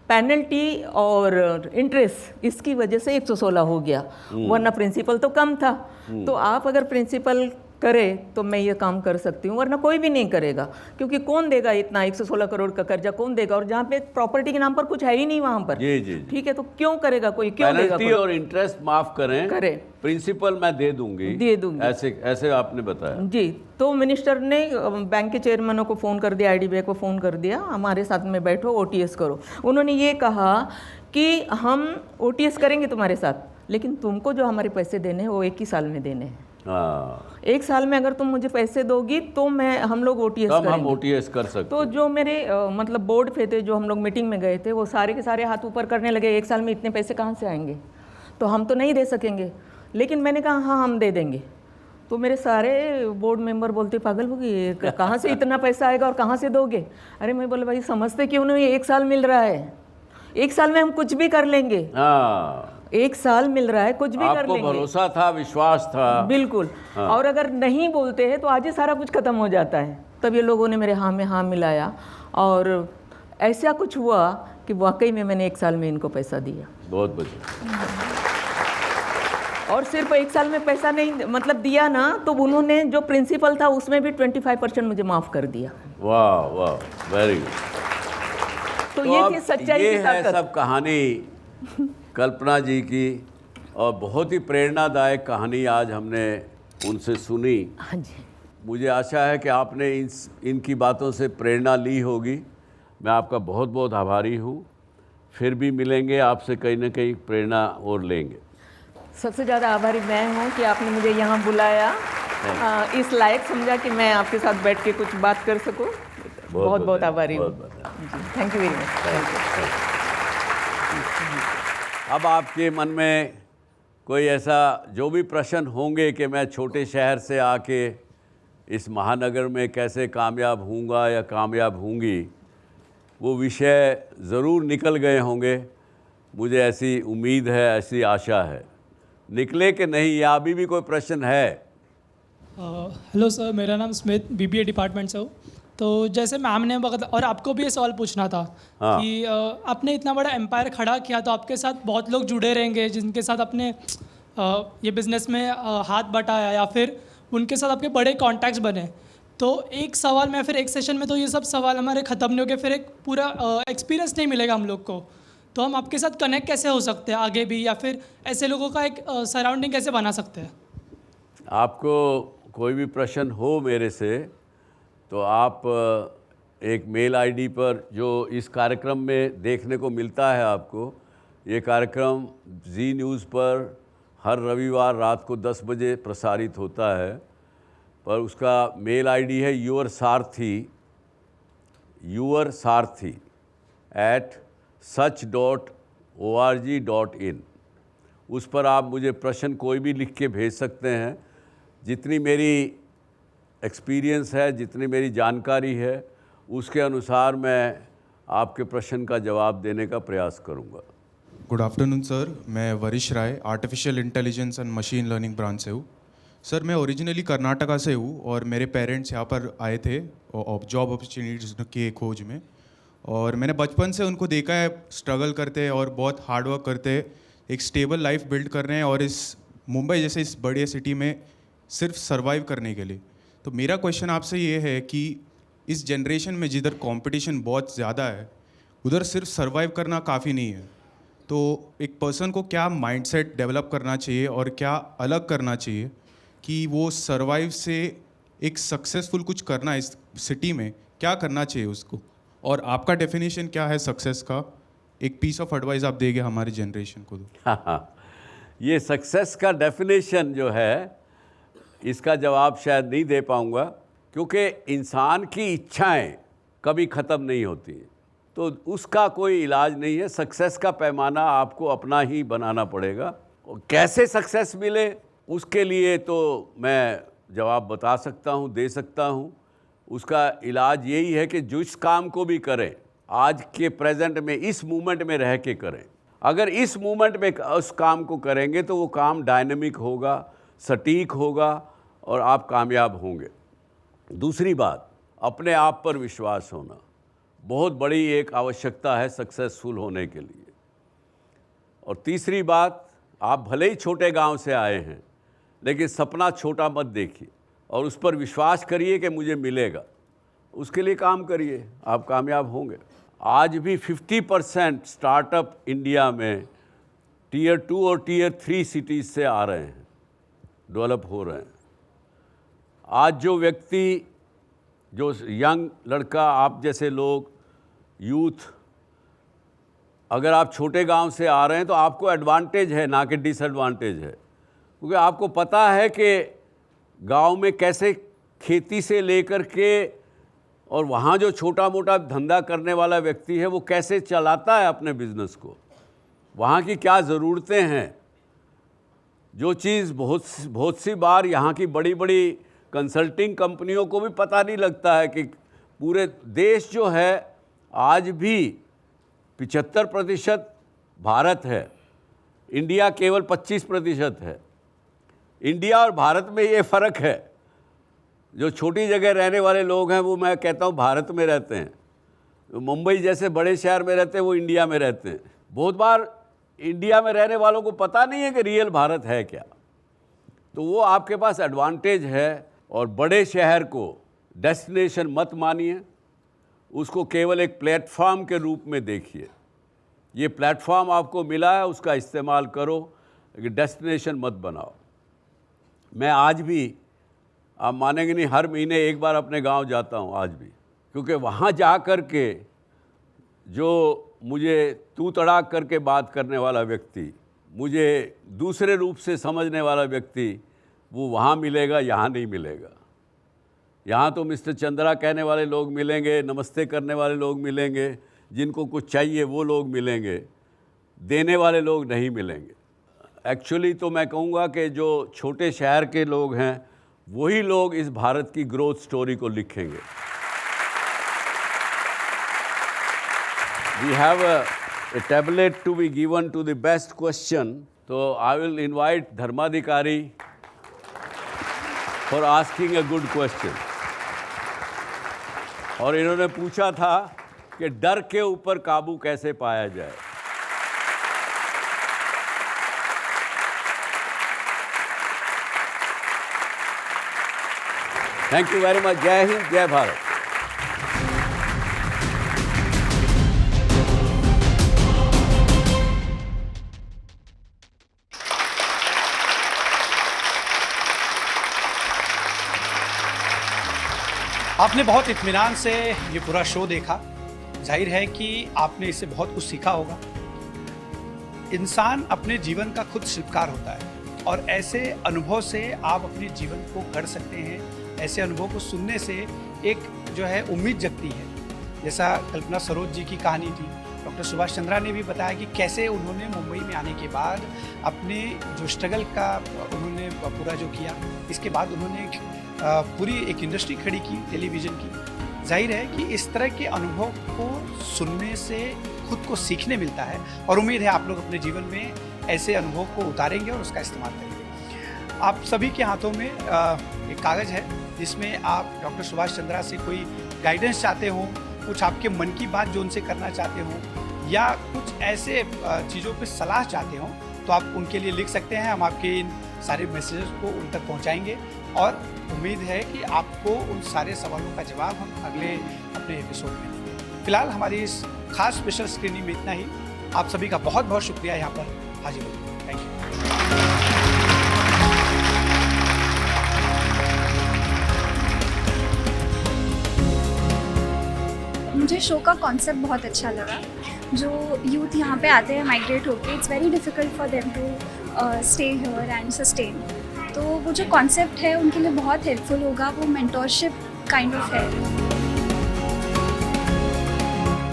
पेनल्टी और इंटरेस्ट इसकी वजह से 116 हो गया, वरना प्रिंसिपल तो कम था। तो आप अगर प्रिंसिपल करे तो मैं ये काम कर सकती हूँ, वरना कोई भी नहीं करेगा, क्योंकि कौन देगा इतना 116 करोड़ का कर्जा, कौन देगा? और जहाँ पे प्रॉपर्टी के नाम पर कुछ है ही नहीं वहाँ पर। जी जी। ठीक है, तो क्यों करेगा कोई? क्यों देगा कोई? और इंटरेस्ट माफ करें, प्रिंसिपल मैं दे दूंगी, ऐसे आपने बताया। जी, तो मिनिस्टर ने बैंक के चेयरमैनों को फ़ोन कर दिया, IDBI को फ़ोन कर दिया, हमारे साथ में बैठो, OTS करो। उन्होंने ये कहा कि हम OTS करेंगे तुम्हारे साथ, लेकिन तुमको जो हमारे पैसे देने हैं वो 1 ही साल में देने हैं। 1 साल में अगर तुम मुझे पैसे दोगी तो हम लोग OTS करेंगे। हम OTS कर सकते। तो जो मेरे मतलब बोर्ड पे थे, जो हम लोग मीटिंग में गए थे, वो सारे के सारे हाथ ऊपर करने लगे, 1 साल में इतने पैसे कहाँ से आएंगे, तो हम तो नहीं दे सकेंगे। लेकिन मैंने कहा हाँ हम दे देंगे। तो मेरे सारे बोर्ड मेंबर बोलते पागल होगी, कहाँ से इतना पैसा आएगा और कहाँ से दोगे? अरे मैं बोले भाई समझते क्यों नहीं, 1 साल मिल रहा है, 1 साल में हम कुछ भी कर लेंगे। 1 साल मिल रहा है, कुछ भी कर लेंगे। भरोसा था, विश्वास था, बिल्कुल। और अगर नहीं बोलते हैं तो आज ही सारा कुछ खत्म हो जाता है। तब ये लोगों ने मेरे हाँ में हाँ मिलाया, और ऐसा कुछ हुआ कि वाकई में मैंने 1 साल में इनको पैसा दिया। बहुत बढ़िया। और सिर्फ 1 साल में पैसा नहीं मतलब दिया ना, तो उन्होंने जो प्रिंसिपल था उसमें भी 25% मुझे माफ़ कर दिया। वाह वाह, वेरी गुड। तो ये थी सच्चाई की ताकत। ये है सब कहानी कल्पना जी की, और बहुत ही प्रेरणादायक कहानी आज हमने उनसे सुनी। हाँ जी। मुझे आशा है कि आपने इनकी बातों से प्रेरणा ली होगी। मैं आपका बहुत बहुत आभारी हूँ। फिर भी मिलेंगे आपसे, कहीं ना कहीं प्रेरणा और लेंगे। सबसे ज़्यादा आभारी मैं हूँ कि आपने मुझे यहाँ बुलाया, इस लायक समझा कि मैं आपके साथ बैठ के कुछ बात कर सकूँ। बहुत बहुत आभारी हूँ जी। Thank you very much. Thank you. अब आपके मन में कोई ऐसा जो भी प्रश्न होंगे कि मैं छोटे शहर से आके इस महानगर में कैसे कामयाब हूँगा या कामयाब होंगी, वो विषय ज़रूर निकल गए होंगे। मुझे ऐसी उम्मीद है, ऐसी आशा है। निकले कि नहीं, या अभी भी कोई प्रश्न है? हेलो सर, मेरा नाम स्मिथ, बीबीए डिपार्टमेंट से हूँ। तो जैसे मैम ने बताया, और आपको भी ये सवाल पूछना था कि आपने इतना बड़ा एम्पायर खड़ा किया, तो आपके साथ बहुत लोग जुड़े रहेंगे जिनके साथ आपने ये बिज़नेस में हाथ बटाया या फिर उनके साथ आपके बड़े कॉन्टैक्ट्स बने। तो एक सवाल में, फिर एक सेशन में तो ये सब सवाल हमारे ख़त्म नहीं हो गए, फिर एक पूरा एक्सपीरियंस नहीं मिलेगा हम लोग को। तो हम आपके साथ कनेक्ट कैसे हो सकते हैं आगे भी, या फिर ऐसे लोगों का एक सराउंडिंग कैसे बना सकते हैं? आपको कोई भी प्रश्न हो मेरे से, तो आप एक मेल आईडी पर जो इस कार्यक्रम में देखने को मिलता है आपको, ये कार्यक्रम जी न्यूज़ पर हर रविवार रात को 10 बजे प्रसारित होता है, पर उसका मेल आईडी है yoursaarthi@such.org.in। उस पर आप मुझे प्रश्न कोई भी लिख के भेज सकते हैं। जितनी मेरी एक्सपीरियंस है, जितनी मेरी जानकारी है, उसके अनुसार मैं आपके प्रश्न का जवाब देने का प्रयास करूंगा। गुड आफ्टरनून सर, मैं Varish Rai, artificial intelligence and machine learning branch से हूँ। सर, मैं ओरिजिनली कर्नाटका से हूँ और मेरे पेरेंट्स यहाँ पर आए थे जॉब अपॉर्चुनिटीज़ के खोज में, और मैंने बचपन से उनको देखा है स्ट्रगल करते और बहुत हार्ड वर्क करते, एक स्टेबल लाइफ बिल्ड कर रहे हैं, और इस मुंबई जैसे इस बड़ी सिटी में सिर्फ सर्वाइव करने के लिए। तो मेरा क्वेश्चन आपसे ये है कि इस जनरेशन में जिधर कंपटीशन बहुत ज़्यादा है, उधर सिर्फ सर्वाइव करना काफ़ी नहीं है। तो एक पर्सन को क्या माइंडसेट डेवलप करना चाहिए और क्या अलग करना चाहिए कि वो सर्वाइव से एक सक्सेसफुल कुछ करना इस सिटी में, क्या करना चाहिए उसको? और आपका डेफिनेशन क्या है सक्सेस का? एक पीस ऑफ एडवाइस आप देंगे हमारी जनरेशन को। हाँ, ये सक्सेस का डेफिनेशन जो है, इसका जवाब शायद नहीं दे पाऊँगा, क्योंकि इंसान की इच्छाएं कभी ख़त्म नहीं होती, तो उसका कोई इलाज नहीं है। सक्सेस का पैमाना आपको अपना ही बनाना पड़ेगा। और कैसे सक्सेस मिले, उसके लिए तो मैं जवाब बता सकता हूँ, दे सकता हूँ। उसका इलाज यही है कि जिस काम को भी करें, आज के प्रेजेंट में, इस मोमेंट में रह के करें। अगर इस मोमेंट में उस काम को करेंगे तो वो काम डायनेमिक होगा, सटीक होगा और आप कामयाब होंगे। दूसरी बात, अपने आप पर विश्वास होना बहुत बड़ी एक आवश्यकता है सक्सेसफुल होने के लिए। और तीसरी बात, आप भले ही छोटे गांव से आए हैं, लेकिन सपना छोटा मत देखिए और उस पर विश्वास करिए कि मुझे मिलेगा। उसके लिए काम करिए, आप कामयाब होंगे। आज भी 50% स्टार्टअप इंडिया में टियर 2 और टियर 3 सिटीज़ से आ रहे हैं, डेवलप हो रहे हैं। आज जो व्यक्ति, जो यंग लड़का, आप जैसे लोग, यूथ, अगर आप छोटे गांव से आ रहे हैं तो आपको एडवांटेज है, ना कि डिसएडवांटेज है, क्योंकि आपको पता है कि गांव में कैसे खेती से लेकर के, और वहाँ जो छोटा मोटा धंधा करने वाला व्यक्ति है वो कैसे चलाता है अपने बिजनेस को, वहाँ की क्या ज़रूरतें हैं, जो चीज़ बहुत सी बार यहाँ की बड़ी बड़ी कंसल्टिंग कंपनियों को भी पता नहीं लगता है कि पूरे देश जो है आज भी 75% भारत है, इंडिया केवल 25% है। इंडिया और भारत में ये फ़र्क है। जो छोटी जगह रहने वाले लोग हैं वो, मैं कहता हूँ, भारत में रहते हैं। तो मुंबई जैसे बड़े शहर में रहते हैं, वो इंडिया में रहते हैं। बहुत बार इंडिया में रहने वालों को पता नहीं है कि रियल भारत है क्या। तो वो आपके पास एडवांटेज है। और बड़े शहर को डेस्टिनेशन मत मानिए, उसको केवल एक प्लेटफॉर्म के रूप में देखिए। ये प्लेटफॉर्म आपको मिला है, उसका इस्तेमाल करो, लेकिन डेस्टिनेशन मत बनाओ। मैं आज भी, आप मानेंगे नहीं, हर महीने एक बार अपने गांव जाता हूं आज भी, क्योंकि वहां जा कर के जो मुझे तू तड़ाक करके बात करने वाला व्यक्ति, मुझे दूसरे रूप से समझने वाला व्यक्ति, वो वहाँ मिलेगा, यहाँ नहीं मिलेगा। यहाँ तो मिस्टर चंद्रा कहने वाले लोग मिलेंगे, नमस्ते करने वाले लोग मिलेंगे, जिनको कुछ चाहिए वो लोग मिलेंगे, देने वाले लोग नहीं मिलेंगे। एक्चुअली तो मैं कहूँगा कि जो छोटे शहर के लोग हैं वही लोग इस भारत की ग्रोथ स्टोरी को लिखेंगे। We have a tablet to be given to the best question. So I will invite Dharmadhikari for asking a good question. और इन्होंने पूछा था कि डर के ऊपर काबू कैसे पाया जाए। Thank you very much. जय हिंद, जय भारत। आपने बहुत इत्मीनान से ये पूरा शो देखा। जाहिर है कि आपने इससे बहुत कुछ सीखा होगा। इंसान अपने जीवन का खुद शिल्पकार होता है और ऐसे अनुभव से आप अपने जीवन को गढ़ सकते हैं। ऐसे अनुभव को सुनने से एक जो है उम्मीद जगती है। जैसा कल्पना सरोज जी की कहानी थी, डॉक्टर सुभाष चंद्रा ने भी बताया कि कैसे उन्होंने मुंबई में आने के बाद अपने जो स्ट्रगल का उन्होंने पूरा जो किया, इसके बाद उन्होंने पूरी एक इंडस्ट्री खड़ी की टेलीविज़न की। जाहिर है कि इस तरह के अनुभव को सुनने से खुद को सीखने मिलता है और उम्मीद है आप लोग अपने जीवन में ऐसे अनुभव को उतारेंगे और उसका इस्तेमाल करेंगे। आप सभी के हाथों में एक कागज़ है जिसमें आप डॉक्टर सुभाष चंद्रा से कोई गाइडेंस चाहते हो, कुछ आपके मन की बात जो उनसे करना चाहते हो या कुछ ऐसे चीज़ों पे सलाह चाहते हो तो आप उनके लिए लिख सकते हैं। हम आपके इन सारे मैसेजेस को उन तक पहुँचाएँगे और उम्मीद है कि आपको उन सारे सवालों का जवाब हम अगले अपने एपिसोड में देंगे। फिलहाल हमारी इस खास स्पेशल स्क्रीनिंग में इतना ही। आप सभी का बहुत बहुत शुक्रिया यहाँ पर हाजिर होने। Thank you. मुझे शो का कॉन्सेप्ट बहुत अच्छा लगा। जो यूथ यहाँ पे आते हैं माइग्रेट होके, it's very difficult for them to stay here and sustain. तो वो जो कॉन्सेप्ट है उनके लिए बहुत हेल्पफुल होगा। वो मेंटोरशिप काइंड ऑफ है।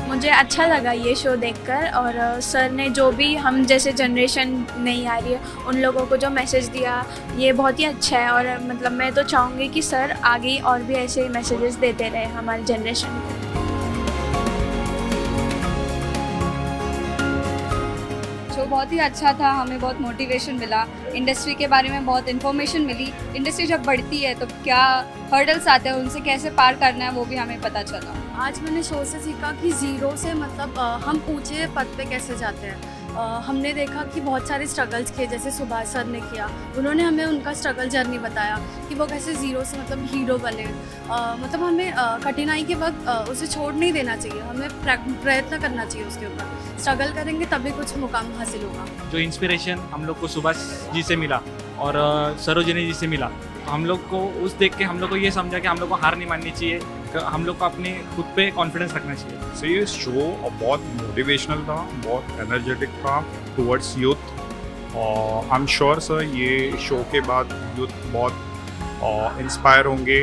मुझे अच्छा लगा ये शो देखकर और सर ने जो भी हम जैसे जनरेशन नहीं आ रही है उन लोगों को जो मैसेज दिया ये बहुत ही अच्छा है। और मतलब मैं तो चाहूँगी कि सर आगे और भी ऐसे मैसेजेस देते रहे हमारी जनरेशन को। शो बहुत ही अच्छा था, हमें बहुत मोटिवेशन मिला, इंडस्ट्री के बारे में बहुत इन्फॉर्मेशन मिली। इंडस्ट्री जब बढ़ती है तो क्या हर्डल्स आते हैं, उनसे कैसे पार करना है वो भी हमें पता चला। आज मैंने शो से सीखा कि ज़ीरो से मतलब हम ऊंचे पद पे कैसे जाते हैं। हमने देखा कि बहुत सारे स्ट्रगल्स किए, जैसे सुभाष सर ने किया। उन्होंने हमें उनका स्ट्रगल जर्नी बताया कि वो कैसे ज़ीरो से मतलब हीरो बने। मतलब हमें कठिनाई के वक्त उसे छोड़ नहीं देना चाहिए, हमें प्रयत्न करना चाहिए उसके ऊपर। स्ट्रगल करेंगे तभी कुछ मुकाम हासिल होगा। जो इंस्पिरेशन हम लोग को सुभाष जी से मिला और सरोजिनी जी से मिला, तो हम लोग को उस देख के हम लोग को ये समझा कि हम लोग को हार नहीं माननी चाहिए, हम लोग को अपने खुद पे कॉन्फिडेंस रखना चाहिए। सो ये शो बहुत मोटिवेशनल था, बहुत एनर्जेटिक था टुवर्ड्स यूथ। और आई एम श्योर सर ये शो के बाद यूथ बहुत इंस्पायर होंगे।